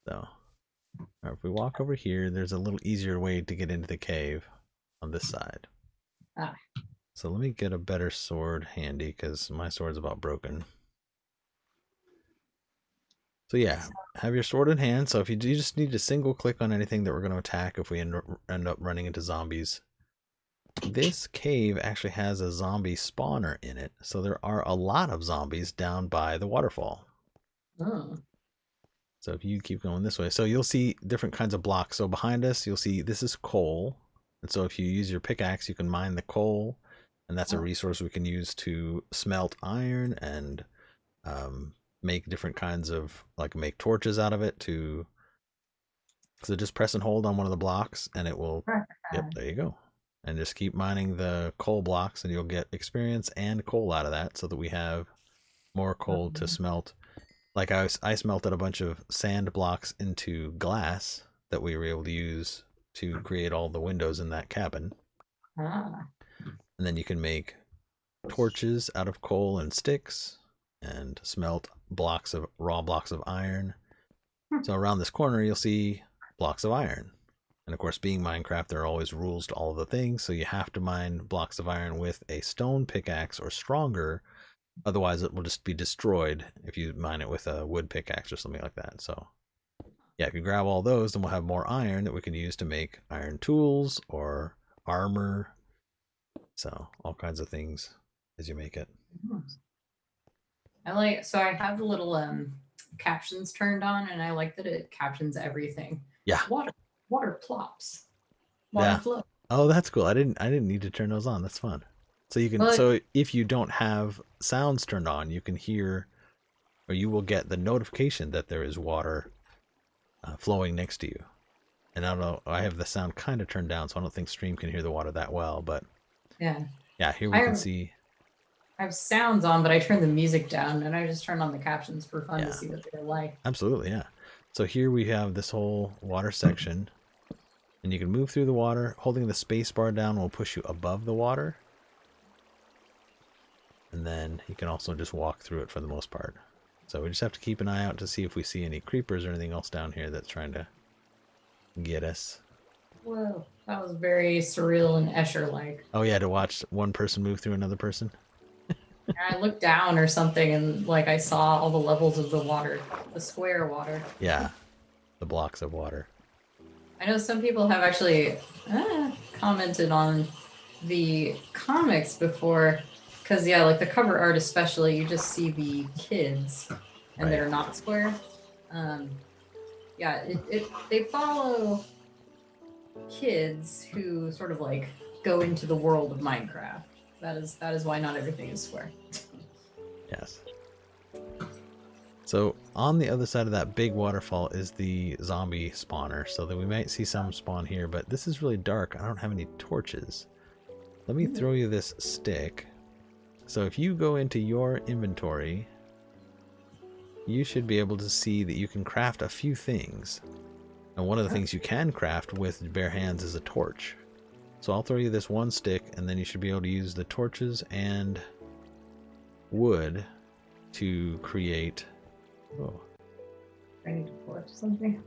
So if we walk over here, there's a little easier way to get into the cave on this side. So let me get a better sword handy, because my sword's about broken. So yeah, have your sword in hand. So if you just need to single click on anything that we're going to attack if we end up running into zombies. This cave actually has a zombie spawner in it. So there are a lot of zombies down by the waterfall. Oh. So if you keep going this way, so you'll see different kinds of blocks. So behind us, you'll see this is coal. And so if you use your pickaxe, you can mine the coal. And that's a resource we can use to smelt iron and make different kinds of, like, make torches out of it to, so just press and hold on one of the blocks and it will, yep, there you go. And just keep mining the coal blocks and you'll get experience and coal out of that, so that we have more coal to smelt. Like I smelted a bunch of sand blocks into glass that we were able to use to create all the windows in that cabin. And then you can make torches out of coal and sticks. and smelt raw blocks of iron. Hmm. So around this corner, you'll see blocks of iron. And of course, being Minecraft, there are always rules to all of the things, so you have to mine blocks of iron with a stone pickaxe or stronger. Otherwise, it will just be destroyed if you mine it with a wood pickaxe or something like that. So, yeah, if you grab all those, then we'll have more iron that we can use to make iron tools or armor. So, all kinds of things as you make it. So I have the little captions turned on, and I like that it captions everything. Yeah. Water plops. Water flow. Oh, that's cool. I didn't need to turn those on. That's fun. So you can so if you don't have sounds turned on, you can hear or you will get the notification that there is water flowing next to you. And I don't know, I have the sound kind of turned down, so I don't think stream can hear the water that well, but yeah, here we can see. I have sounds on, but I turned the music down, and I just turned on the captions for fun to see what they're like. Absolutely, yeah. So here we have this whole water section, and you can move through the water. Holding the space bar down will push you above the water. And then you can also just walk through it for the most part. So we just have to keep an eye out to see if we see any creepers or anything else down here that's trying to get us. Whoa, that was very surreal and Escher-like. Oh yeah, to watch one person move through another person? I looked down or something, and like I saw all the levels of the water, the square water. Yeah, the blocks of water. I know some people have actually commented on the comics before, because like the cover art especially, you just see the kids, and they're not square. They follow kids who sort of like go into the world of Minecraft. That is why not everything is square. Yes. So on the other side of that big waterfall is the zombie spawner, so that we might see some spawn here, but this is really dark. I don't have any torches. Let me throw you this stick. So if you go into your inventory, you should be able to see that you can craft a few things. And one of the things you can craft with bare hands is a torch. So I'll throw you this one stick, and then you should be able to use the torches and wood to create... Oh. I need to torch something.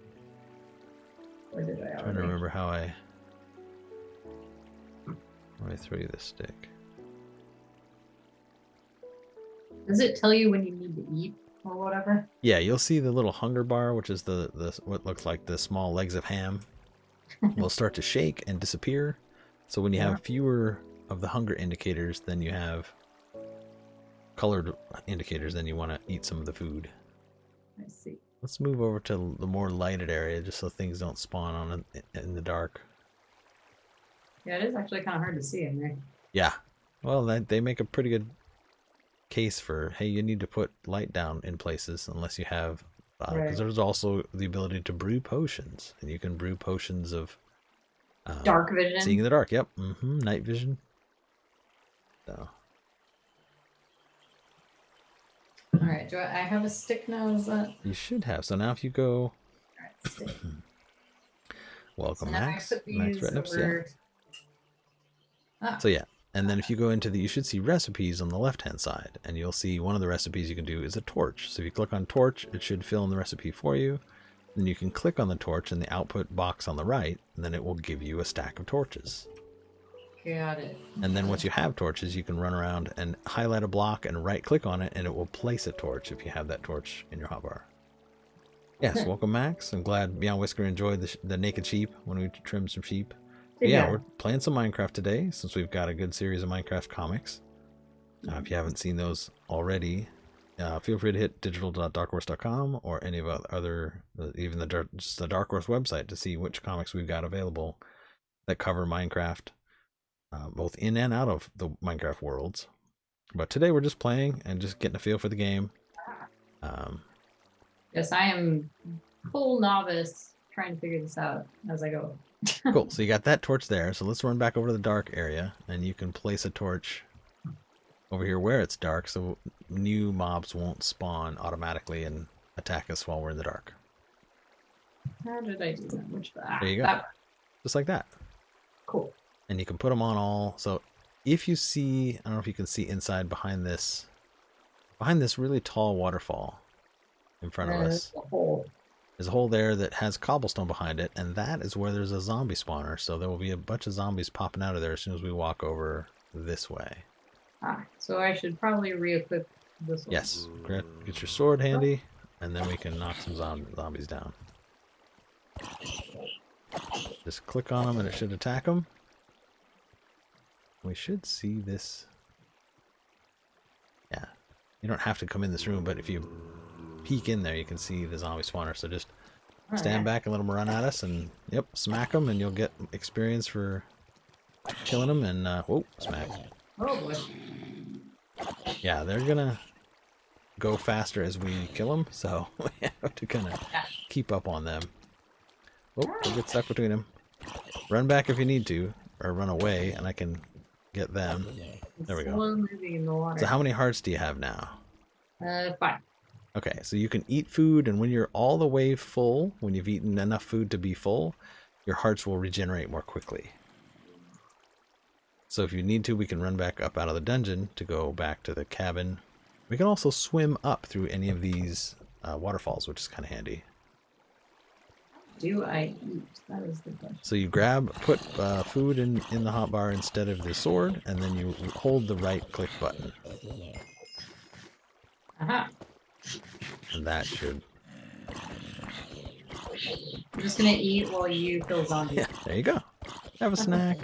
Or did I already? I'm trying to remember how I throw you this stick. Does it tell you when you need to eat or whatever? Yeah, you'll see the little hunger bar, which is the what looks like the small legs of ham, will start to shake and disappear. So when you have fewer of the hunger indicators than you have colored indicators, then you want to eat some of the food. I see. Let's move over to the more lighted area just so things don't spawn on in the dark. Yeah, it is actually kind of hard to see in there. Yeah. Well, they make a pretty good case for, hey, you need to put light down in places unless you have, because there's also the ability to brew potions, and you can brew potions of dark vision. Seeing in the dark, yep. Night vision. So. Alright, do I have a stick now? Is that? You should have. So now if you go... Alright, welcome, so Max. Max Retnips, over... So yeah, and then if you go into you should see recipes on the left-hand side, and you'll see one of the recipes you can do is a torch. So if you click on torch, it should fill in the recipe for you. Then you can click on the torch in the output box on the right, and then it will give you a stack of torches. Got it. And then once you have torches, you can run around and highlight a block and right-click on it, and it will place a torch if you have that torch in your hotbar. Yes, welcome, Max. I'm glad Beyond Whisker enjoyed the naked sheep when we trimmed some sheep. But yeah, we're playing some Minecraft today, since we've got a good series of Minecraft comics. If you haven't seen those already, feel free to hit digital.darkhorse.com or any of other, even just the Dark Horse website to see which comics we've got available that cover Minecraft, both in and out of the Minecraft worlds. But today we're just playing and just getting a feel for the game. Yes, I am full novice trying to figure this out as I go. Cool, so you got that torch there. So let's run back over to the dark area, and you can place a torch over here where it's dark, so new mobs won't spawn automatically and attack us while we're in the dark. How did I do that? There you go. Just like that. Cool. And you can put them on all. So if you see, I don't know if you can see inside behind this behind this really tall waterfall in front of us. There's a hole there that has cobblestone behind it, and that is where there's a zombie spawner. So there will be a bunch of zombies popping out of there as soon as we walk over this way. So I should probably re-equip this one. Yes, get your sword handy, and then we can knock some zombies down. Just click on them and it should attack them. We should see this. Yeah, you don't have to come in this room, but if you peek in there, you can see the zombie spawner. So just stand back and let them run at us, and yep, smack them, and you'll get experience for killing them. And whoa, smack. Oh boy. Yeah, they're gonna go faster as we kill them, so we have to kind of keep up on them. Oh, we'll get stuck between them. Run back if you need to, or run away, and I can get them. There we go. So how many hearts do you have now? 5. Okay, so you can eat food, and when you're all the way full, when you've eaten enough food to be full, your hearts will regenerate more quickly. So if you need to, we can run back up out of the dungeon to go back to the cabin. We can also swim up through any of these waterfalls, which is kind of handy. Do I eat? That is the question. So you put food in the hotbar instead of the sword, and then you hold the right-click button. Aha. And that should... I'm just gonna eat while you kill zombies. Yeah, there you go. Have a snack.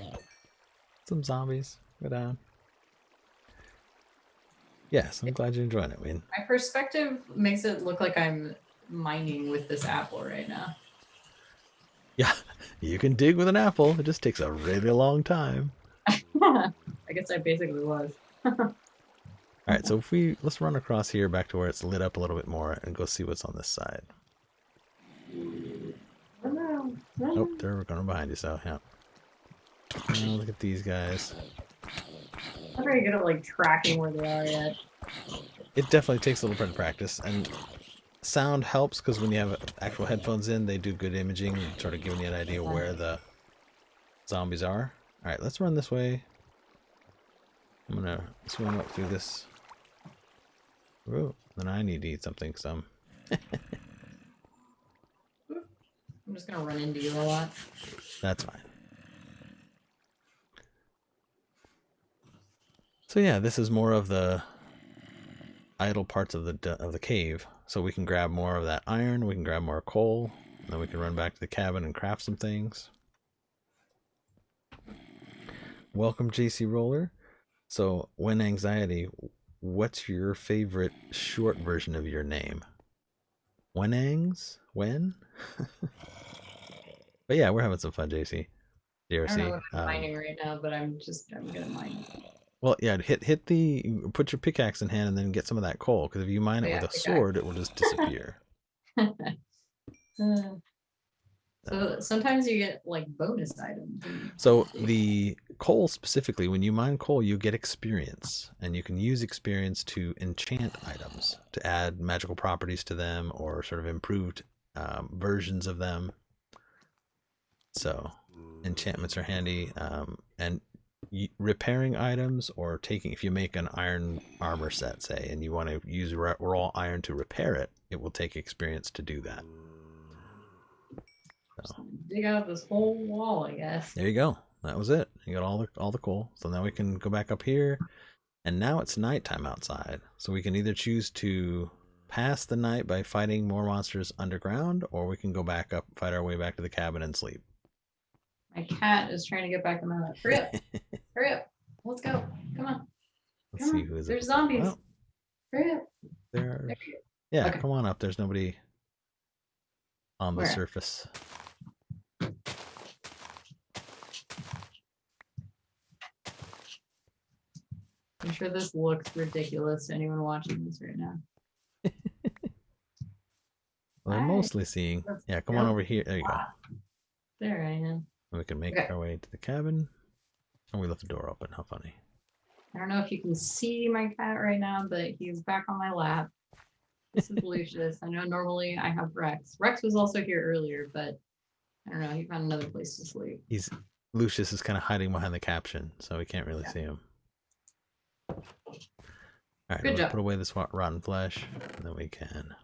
Some zombies. Go down. Yes, I'm glad you're enjoying it, Wayne. My perspective makes it look like I'm mining with this apple right now. Yeah, you can dig with an apple. It just takes a really long time. I guess I basically was. All right, so let's run across here back to where it's lit up a little bit more and go see what's on this side. Oh, they're going behind you, so yeah. Oh, look at these guys. I'm not very good at like tracking where they are yet. It definitely takes a little bit of practice, and sound helps because when you have actual headphones in, they do good imaging, sort of giving you an idea where the zombies are. All right, let's run this way. I'm gonna swim up through this. Whoa, then I need to eat something some. I'm just gonna run into you a lot. That's fine. So yeah, this is more of the idle parts of the cave. So we can grab more of that iron, we can grab more coal, and then we can run back to the cabin and craft some things. Welcome, JC Roller. So, when anxiety, what's your favorite short version of your name? Wenangs? When? But yeah, we're having some fun, JC. JRC. I don't know what I'm mining right now, but I'm gonna mine. Well, yeah, put your pickaxe in hand and then get some of that coal, because if you mine it with a sword, it will just disappear. So sometimes you get like bonus items. So the coal specifically, when you mine coal, you get experience, and you can use experience to enchant items, to add magical properties to them, or sort of improved versions of them. So enchantments are handy, and repairing items, or if you make an iron armor set, say, and you want to use raw iron to repair it, it will take experience to do that. So. Dig out this whole wall, I guess. There you go. That was it. You got all the coal. So now we can go back up here, and now it's nighttime outside. So we can either choose to pass the night by fighting more monsters underground, or we can go back up, fight our way back to the cabin, and sleep. My cat is trying to get back in my lap. Hurry up! Hurry up! Let's go! Come on! Let's see who's. There's zombies. Well, hurry up! There. Yeah, okay. Come on up. There's nobody on the surface. I'm sure this looks ridiculous to anyone watching this right now. Well, I'm mostly seeing. Yeah, come on over here. There you go. There I am. And we can make our way to the cabin. And we left the door open. How funny. I don't know if you can see my cat right now, but he's back on my lap. This is Lucius. I know normally I have Rex. Rex was also here earlier, but I don't know. He found another place to sleep. Lucius is kind of hiding behind the caption, so we can't really see him. All right, Good let's job. put away this rotten flesh, and then we can.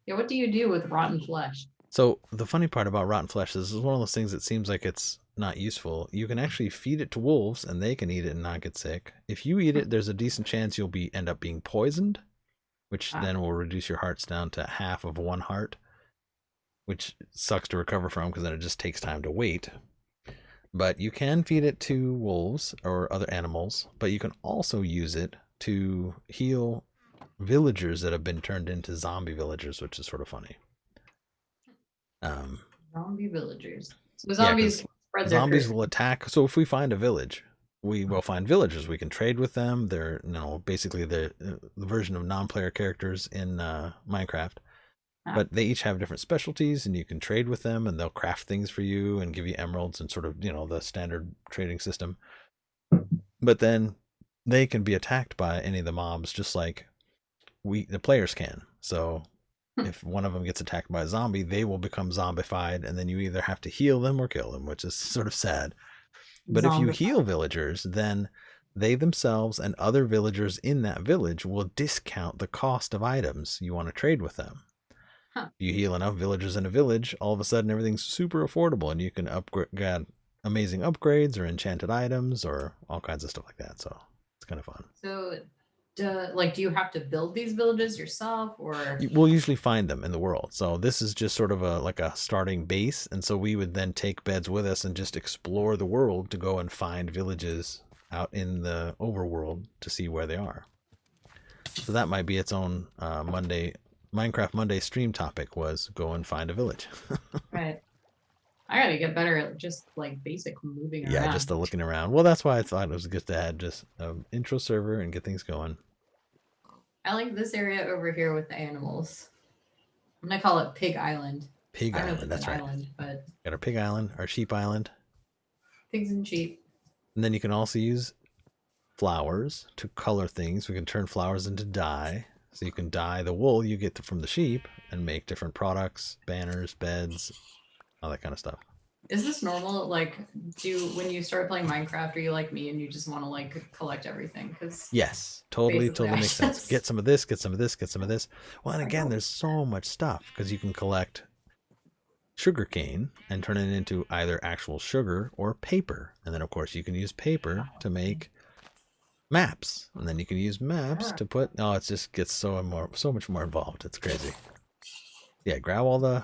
Yeah, what do you do with rotten flesh? So the funny part about rotten flesh is one of those things that seems like it's not useful. You can actually feed it to wolves, and they can eat it and not get sick. If you eat it, there's a decent chance you'll end up being poisoned, which then will reduce your hearts down to half of one heart, which sucks to recover from because then it just takes time to wait. But you can feed it to wolves or other animals, but you can also use it to heal villagers that have been turned into zombie villagers, which is sort of funny. Zombie villagers. So Yeah, zombies spread their zombies curse. will attack. So if we find a village, we will find villagers. We can trade with them. They're basically the version of non-player characters in Minecraft. But they each have different specialties, and you can trade with them, and they'll craft things for you and give you emeralds and sort of the standard trading system. But then they can be attacked by any of the mobs, just like the players can. So if one of them gets attacked by a zombie, they will become zombified, and then you either have to heal them or kill them, which is sort of sad. But if you heal villagers, then they themselves and other villagers in that village will discount the cost of items you want to trade with them. If you heal enough villagers in a village, all of a sudden everything's super affordable, and you can get amazing upgrades or enchanted items or all kinds of stuff like that. So it's kind of fun. So do you have to build these villages yourself, or we'll usually find them in the world? So this is just sort of like a starting base, and so we would then take beds with us and just explore the world to go and find villages out in the overworld to see where they are. So that might be its own Minecraft Monday stream topic, was go and find a village. Right. I gotta get better at just like basic moving around. Yeah, just the looking around. Well, that's why I thought it was good to add just an intro server and get things going. I like this area over here with the animals. I'm gonna call it Pig Island. Pig Island, that's right. Island, but got our Pig Island, our Sheep Island. Pigs and sheep. And then you can also use flowers to color things. We can turn flowers into dye. So you can dye the wool you get from the sheep and make different products, banners, beds, all that kind of stuff. Is this normal? Like, when you start playing Minecraft, are you like me and you just want to like collect everything? Because yes, totally makes sense. Get some of this, get some of this, get some of this. Well, and again, there's so much stuff because you can collect sugarcane and turn it into either actual sugar or paper. And then of course you can use paper to make maps, and then you can use maps to put it just gets so much more involved. It's crazy. Yeah, grab all the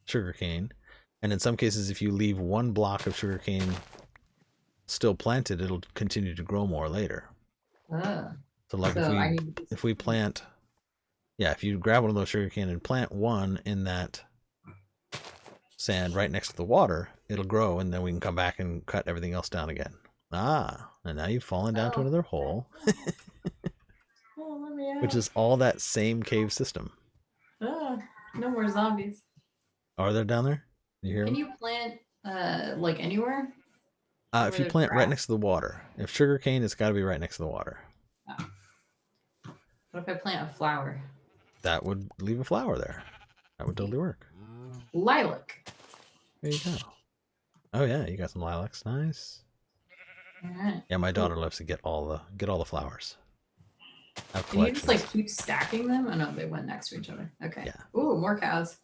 sugarcane, and in some cases if you leave one block of sugarcane still planted, it'll continue to grow more later. So like if we plant, if you grab one of those sugarcane and plant one in that sand right next to the water, it'll grow, and then we can come back and cut everything else down again. And now you've fallen down to another hole. Let me out. Which is all that same cave system. No more zombies. Are there down there? Can you plant like anywhere? If you plant right next to the water. If sugarcane, it's got to be right next to the water. What if I plant a flower? That would leave a flower there. That would totally work. Lilac. There you go. Oh yeah, you got some lilacs. Nice. Right. Yeah, my daughter loves to get all the flowers. Can you just like keep stacking them? Oh no, they went next to each other. Okay. Yeah. Ooh, more cows.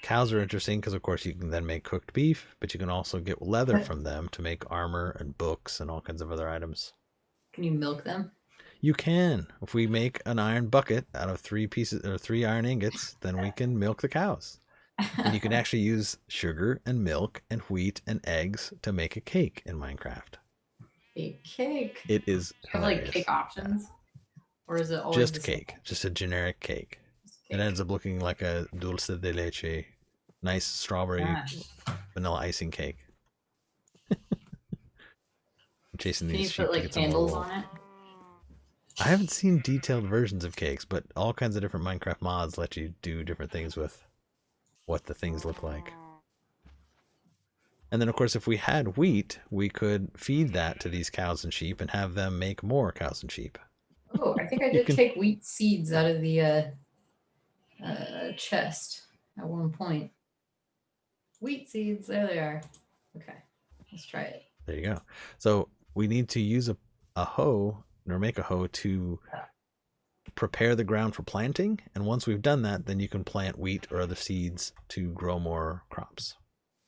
Cows are interesting because of course you can then make cooked beef, but you can also get leather from them to make armor and books and all kinds of other items. Can you milk them? You can. If we make an iron bucket out of 3 iron ingots, then we can milk the cows. And you can actually use sugar and milk and wheat and eggs to make a cake in Minecraft. A cake. It is hilarious. Like cake options, or is it always just cake? Just a generic cake. It ends up looking like a dulce de leche, nice strawberry vanilla icing cake. I'm chasing these sheep. Can you put like candles on it? I haven't seen detailed versions of cakes, but all kinds of different Minecraft mods let you do different things with what the things look like. And then, of course, if we had wheat, we could feed that to these cows and sheep and have them make more cows and sheep. Oh, I think I did take wheat seeds out of the chest at one point. Wheat seeds, there they are. Okay, let's try it. There you go. So we need to use a hoe or make a hoe to prepare the ground for planting. And once we've done that, then you can plant wheat or other seeds to grow more crops.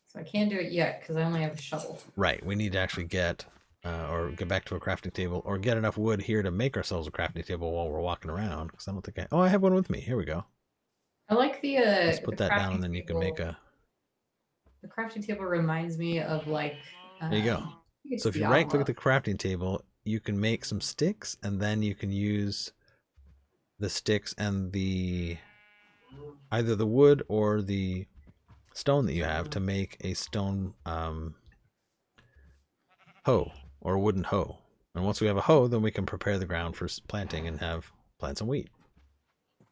So I can't do it yet because I only have a shovel. Right. We need to actually get or get back to a crafting table or get enough wood here to make ourselves a crafting table while we're walking around. Because I don't think I have one with me. Here we go. I like the Let's put the that down, crafting and then you can table. make a. The crafting table reminds me of like. There you go. So if you right click at the crafting table, you can make some sticks, and then you can use the sticks and the either the wood or the stone that you have to make a stone hoe or a wooden hoe. And once we have a hoe, then we can prepare the ground for planting and plant some wheat.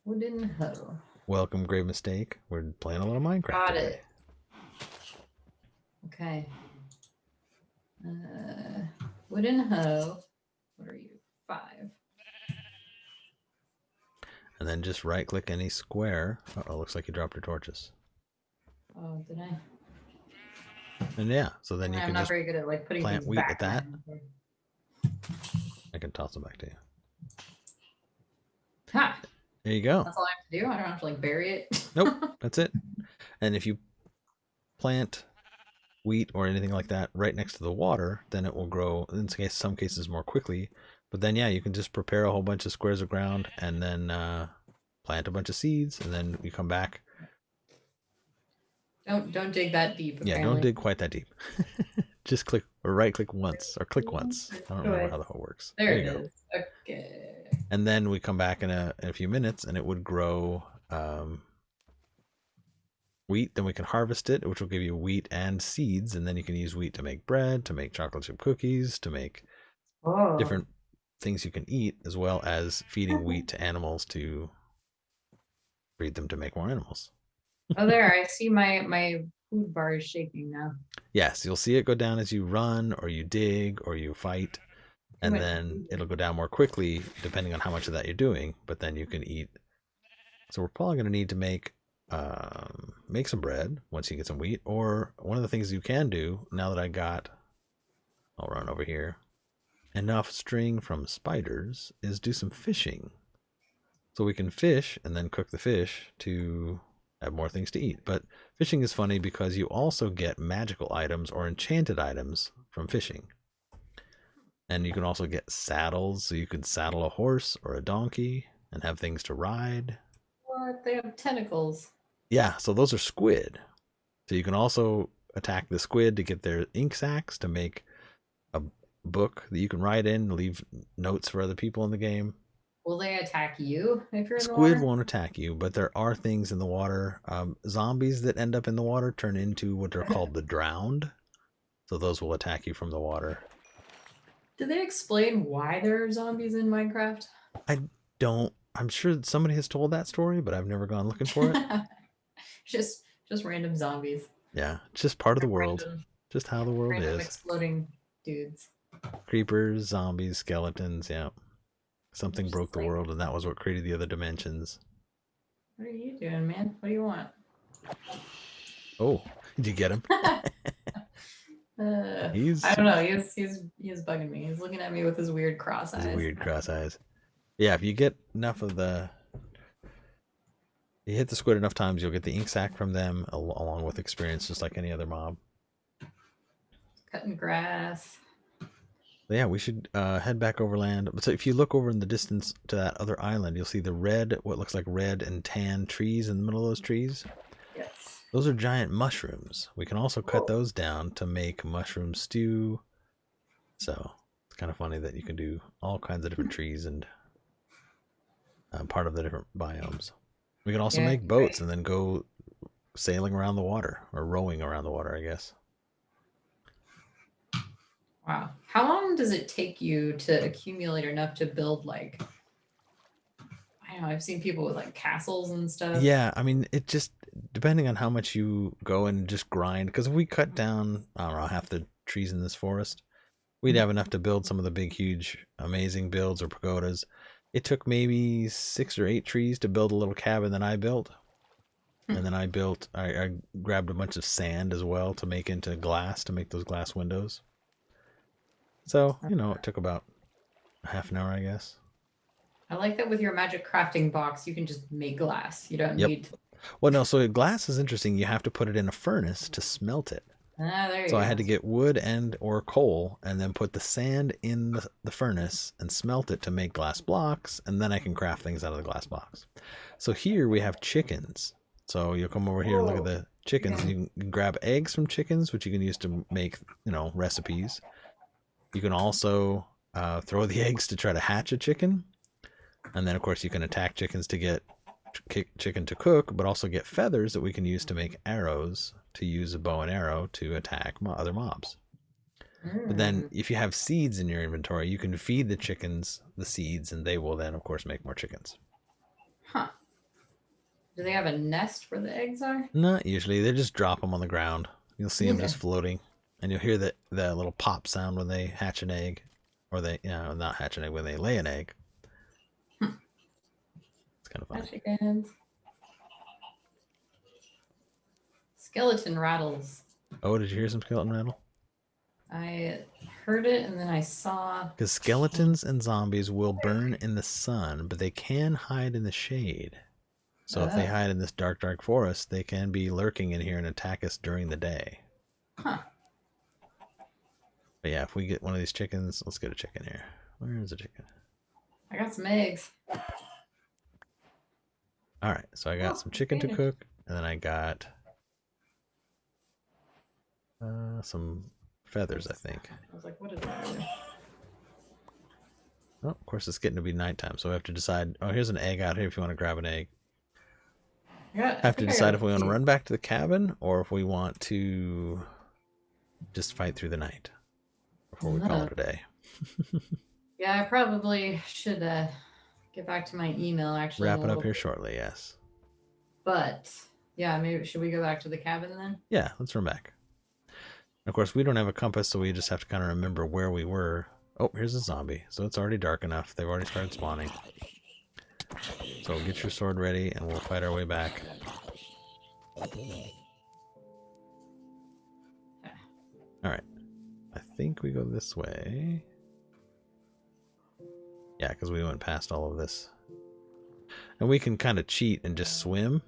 Wooden hoe. Welcome, Grave Mistake. We're playing a little Minecraft Got today. it. Okay. Wooden hoe. What are you? 5. And then just right click any square. Uh-oh, looks like you dropped your torches. Oh, did I? And yeah, so then you I'm can not just very good at like putting plant things wheat back with that. in. I can toss them back to you. Ha! There you go. That's all I have to do. I don't have to like bury it. Nope, that's it. And if you plant wheat or anything like that right next to the water, then it will grow in some cases more quickly. But then yeah, you can just prepare a whole bunch of squares of ground and then plant a bunch of seeds, and then you come back. Don't dig that deep. Yeah, apparently. don't dig quite that deep. Just click or right click once or click once. I don't remember how the hell works. There you it go. is. Okay. And then we come back in a few minutes, and it would grow wheat. Then we can harvest it, which will give you wheat and seeds, and then you can use wheat to make bread, to make chocolate chip cookies, to make different things you can eat, as well as feeding wheat to animals to breed them to make more animals. Oh, there! I see my food bar is shaking now. Yes, you'll see it go down as you run, or you dig, or you fight, and then it'll go down more quickly depending on how much of that you're doing. But then you can eat. So we're probably going to need to make some bread once you get some wheat. Or one of the things you can do now that I'll run over here, enough string from spiders, is do some fishing. So we can fish and then cook the fish to have more things to eat. But fishing is funny because you also get magical items or enchanted items from fishing. And you can also get saddles, so you could saddle a horse or a donkey and have things to ride. What? They have tentacles. Yeah, so those are squid. So you can also attack the squid to get their ink sacs to make a book that you can write in, leave notes for other people in the game. Will they attack you if you're in the Squid water? won't attack you, but there are things in the water. Zombies that end up in the water turn into what they're called the drowned. So those will attack you from the water. Did they explain why there are zombies in Minecraft? I'm sure that somebody has told that story, but I've never gone looking for it. just random zombies. Yeah, it's just part of the world. Just how the world is. Exploding dudes. Creepers, zombies, skeletons, yeah. Something broke the world, and that was what created the other dimensions. What are you doing, man? What do you want? Oh, did you get him? I don't know. He's bugging me. He's looking at me with his weird cross eyes. His weird cross eyes. Yeah, if you get enough of you hit the squid enough times, you'll get the ink sac from them, along with experience, just like any other mob. Cutting grass. But yeah, we should head back overland. So if you look over in the distance to that other island, you'll see the what looks like red and tan trees in the middle of those trees. Yes. Those are giant mushrooms. We can also cut those down to make mushroom stew. So it's kind of funny that you can do all kinds of different trees and part of the different biomes. We can also make boats and then go sailing around the water, or rowing around the water, I guess. Wow. How long does it take you to accumulate enough to build, like, I don't know, I've seen people with like castles and stuff. Yeah, I mean, it just, depending on how much you go and just grind, because if we cut down, I don't know, half the trees in this forest, we'd have enough to build some of the big, huge, amazing builds or pagodas. It took maybe 6 or 8 trees to build a little cabin that I built. And then I grabbed a bunch of sand as well to make into glass, to make those glass windows. So, it took about half an hour, I guess. I like that with your magic crafting box, you can just make glass. You don't Yep. need. Well, no, so glass is interesting. You have to put it in a furnace to smelt it. There you So go. I had to get wood and or coal and then put the sand in the furnace and smelt it to make glass blocks, and then I can craft things out of the glass box. So here we have chickens. So you'll come over here and look at the chickens, and you can grab eggs from chickens, which you can use to make, recipes. You can also throw the eggs to try to hatch a chicken. And then, of course, you can attack chickens to get chicken to cook, but also get feathers that we can use to make arrows, to use a bow and arrow to attack other mobs. But then if you have seeds in your inventory, you can feed the chickens the seeds, and they will then, of course, make more chickens. Huh. Do they have a nest where the eggs are? Not usually. They just drop them on the ground. You'll see them just floating, and you'll hear the little pop sound when they hatch an egg, or they, not hatch an egg, when they lay an egg. It's kind of funny. Chickens. Skeleton rattles. Oh, did you hear some skeleton rattle? I heard it, and then I saw... Because skeletons and zombies will burn in the sun, but they can hide in the shade. So if they hide in this dark, dark forest, they can be lurking in here and attack us during the day. Huh. But yeah, if we get one of these chickens, let's get a chicken here. Where is a chicken? I got some eggs. Alright, so I got some chicken to cook, and then I got some feathers, I think. I was like, what is that? Oh, of course, it's getting to be nighttime, so we have to decide. Oh, here's an egg out here if you want to grab an egg. Have to decide if we want to run back to the cabin or if we want to just fight through the night before we call it a day. Yeah, I probably should get back to my email, actually. Wrap it up here shortly, yes. But, yeah, maybe should we go back to the cabin then? Yeah, let's run back. Of course, we don't have a compass, so we just have to kind of remember where we were. Oh, here's a zombie. So it's already dark enough. They've already started spawning. So get your sword ready, and we'll fight our way back. Alright. I think we go this way. Yeah, because we went past all of this. And we can kind of cheat and just swim.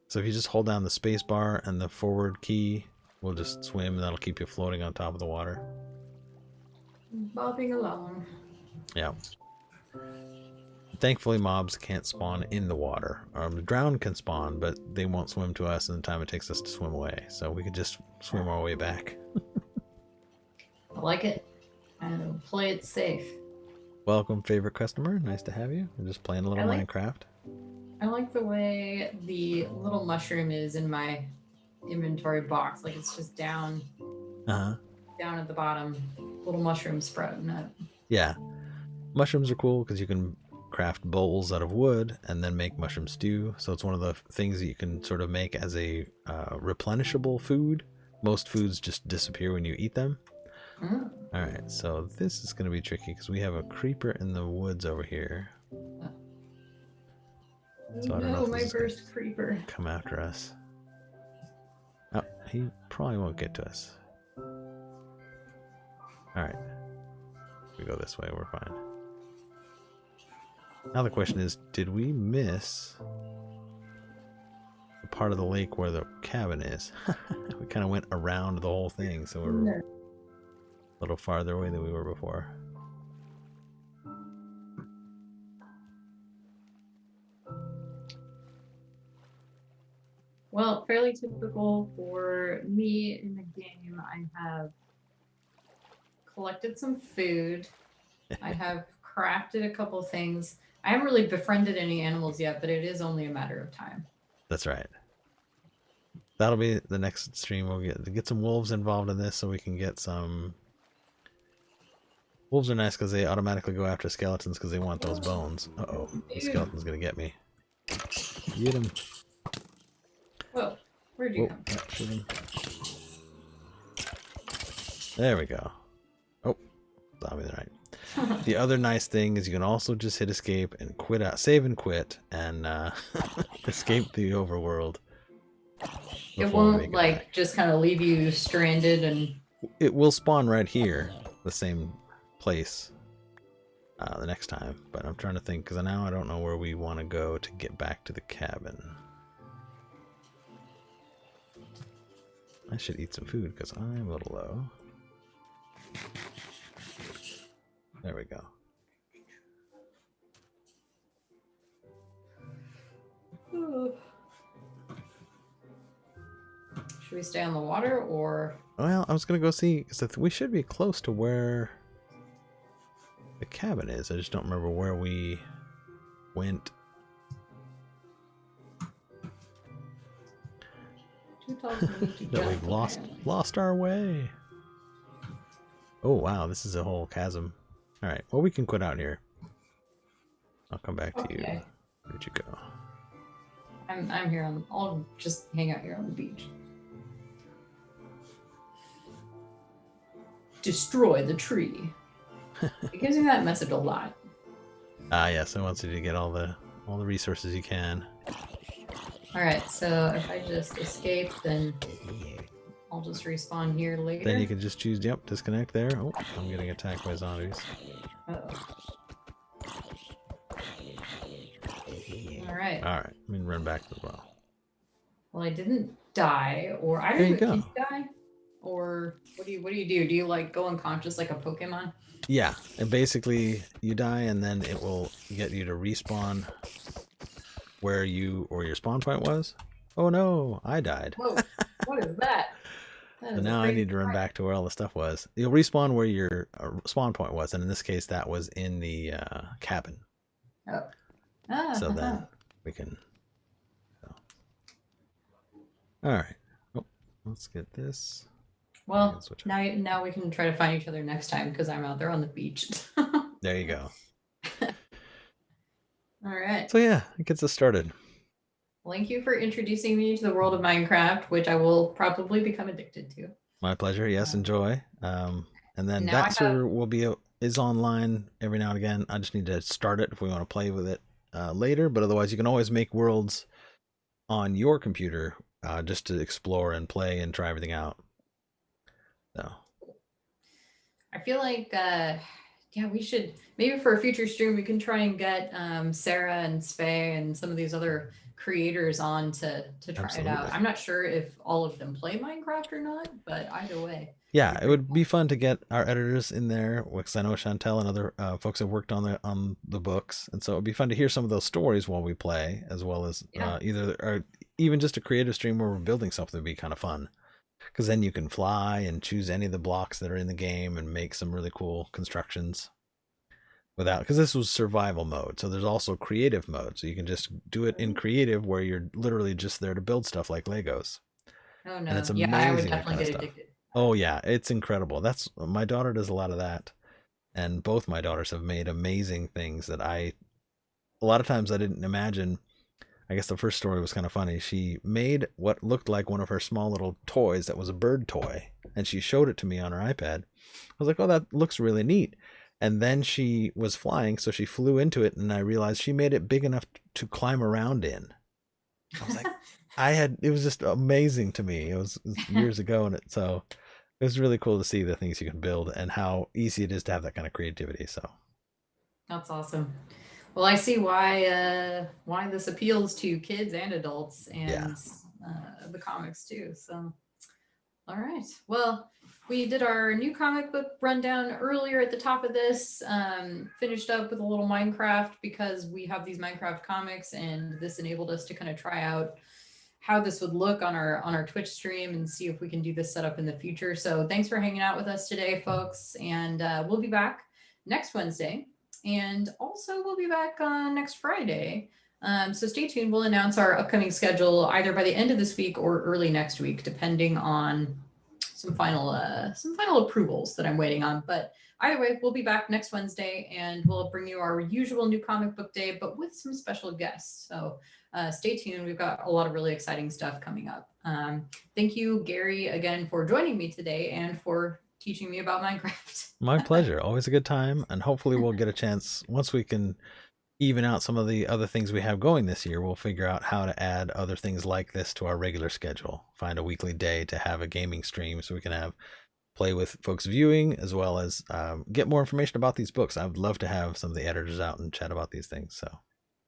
So if you just hold down the space bar and the forward key, we'll just swim, and that'll keep you floating on top of the water. Bobbing along. Yeah. Thankfully, mobs can't spawn in the water. The drowned can spawn, but they won't swim to us in the time it takes us to swim away. So we could just swim our way back. I like it. And play it safe. Welcome, favorite customer. Nice to have you. We're just playing a little Minecraft. I like the way the little mushroom is in my inventory box. Like it's just down at the bottom. Little mushroom sprouting up. Yeah. Mushrooms are cool because you can craft bowls out of wood and then make mushroom stew. So it's one of the things that you can sort of make as a replenishable food. Most foods just disappear when you eat them. Alright, so this is going to be tricky because we have a creeper in the woods over here. So I don't know if my first creeper come after us. Oh, he probably won't get to us. Alright. We go this way, we're fine. Now the question is, did we miss the part of the lake where the cabin is? We kind of went around the whole thing, so we're a little farther away than we were before. Well, fairly typical for me in the game. I have collected some food. I have crafted a couple things. I haven't really befriended any animals yet, but it is only a matter of time. That's right. That'll be the next stream. We'll get some wolves involved in this so we can get some... Wolves are nice because they automatically go after skeletons because they want those bones. Uh-oh. The skeleton's going to get me. Get him. Whoa. Where'd you come from? Shoot him. There we go. Oh. Zombie right. The other nice thing is you can also just hit escape and quit out, save and quit, and escape the overworld. It won't like just kind of leave you stranded, and it will spawn right here, the same place. the next time. But I'm trying to think, because now I don't know where we want to go to get back to the cabin. I should eat some food because I'm a little low. There we go. Should we stay on the water or? Well, I was gonna go see, because we should be close to where the cabin is. I just don't remember where we went. That we've lost our way. Oh wow, this is a whole chasm. All right, well we can quit out here. I'll come back to you. Where'd you go? I'm here on. I'll just hang out here on the beach. Destroy the tree. It gives me that message a lot. Ah yes, it wants you to get all the resources you can. All right, so if I just escape, then I'll just respawn here later. Then you can just choose, yep, disconnect there. Oh, I'm getting attacked by zombies. Uh-oh. All right. All right, let me run back as well. Well, I didn't die, or I There you didn't go. die, or what do you do? Do you like go unconscious like a Pokemon? Yeah, and basically you die, and then it will get you to respawn where you or your spawn point was. Oh no, I died. Whoa, what is that? So now I need to run back to where all the stuff was. You'll respawn where your spawn point was, and in this case, that was in the cabin. Oh. So then we can. So. All right. Oh, let's get this. Well, now we can try to find each other next time because I'm out there on the beach. There you go. All right. So yeah, it gets us started. Thank you for introducing me to the world of Minecraft, which I will probably become addicted to. My pleasure. Yes, enjoy. And then now that server is online every now and again. I just need to start it if we want to play with it later. But otherwise, you can always make worlds on your computer just to explore and play and try everything out. So I feel like we should maybe for a future stream we can try and get Sarah and Spay and some of these other creators on to try Absolutely. it out. I'm not sure if all of them play Minecraft or not, but either way. Yeah, it would be fun to get our editors in there, because I know Chantel and other folks have worked on the books, and so it would be fun to hear some of those stories while we play, as well as or even just a creative stream where we're building something would be kind of fun. Because then you can fly and choose any of the blocks that are in the game and make some really cool constructions because this was survival mode. So there's also creative mode. So you can just do it in creative where you're literally just there to build stuff like Legos. Oh no. And it's amazing. I would definitely get addicted. Oh yeah, it's incredible. My daughter does a lot of that. And both my daughters have made amazing things that a lot of times I didn't imagine. I guess the first story was kind of funny. She made what looked like one of her small little toys that was a bird toy, and she showed it to me on her iPad. I was like, oh, that looks really neat. And then she was flying, so she flew into it, and I realized she made it big enough to climb around in. I was like, it was just amazing to me. It was years ago, and it was really cool to see the things you can build and how easy it is to have that kind of creativity. So that's awesome. Well, I see why this appeals to kids and adults and the comics too. So, all right. Well, we did our new comic book rundown earlier at the top of this. Finished up with a little Minecraft because we have these Minecraft comics, and this enabled us to kind of try out how this would look on our Twitch stream and see if we can do this setup in the future. So, thanks for hanging out with us today, folks, and we'll be back next Wednesday. And also we'll be back on next Friday. So stay tuned. We'll announce our upcoming schedule either by the end of this week or early next week, depending on some final approvals that I'm waiting on. But either way, we'll be back next Wednesday, and we'll bring you our usual new comic book day, but with some special guests. So stay tuned. We've got a lot of really exciting stuff coming up. Thank you, Gary, again for joining me today and for teaching me about Minecraft. My pleasure. Always a good time. And hopefully we'll get a chance, once we can even out some of the other things we have going this year, we'll figure out how to add other things like this to our regular schedule. Find a weekly day to have a gaming stream so we can have play with folks viewing, as well as get more information about these books. I would love to have some of the editors out and chat about these things. So,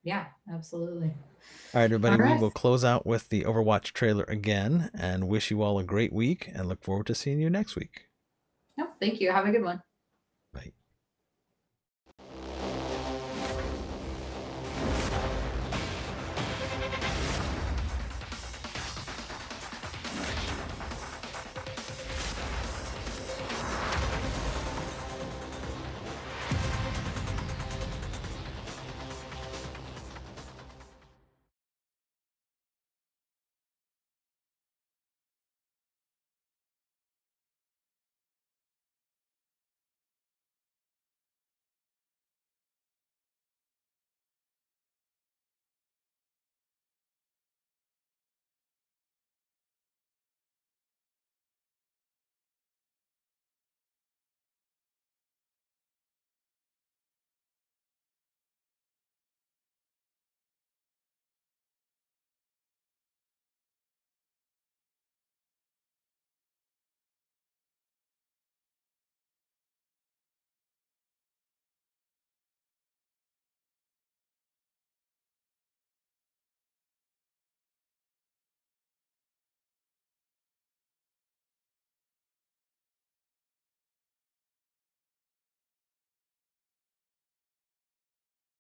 Yeah, absolutely. all right, All everybody, we right. will close out with the Overwatch trailer again and wish you all a great week and look forward to seeing you next week. No, thank you. Have a good one.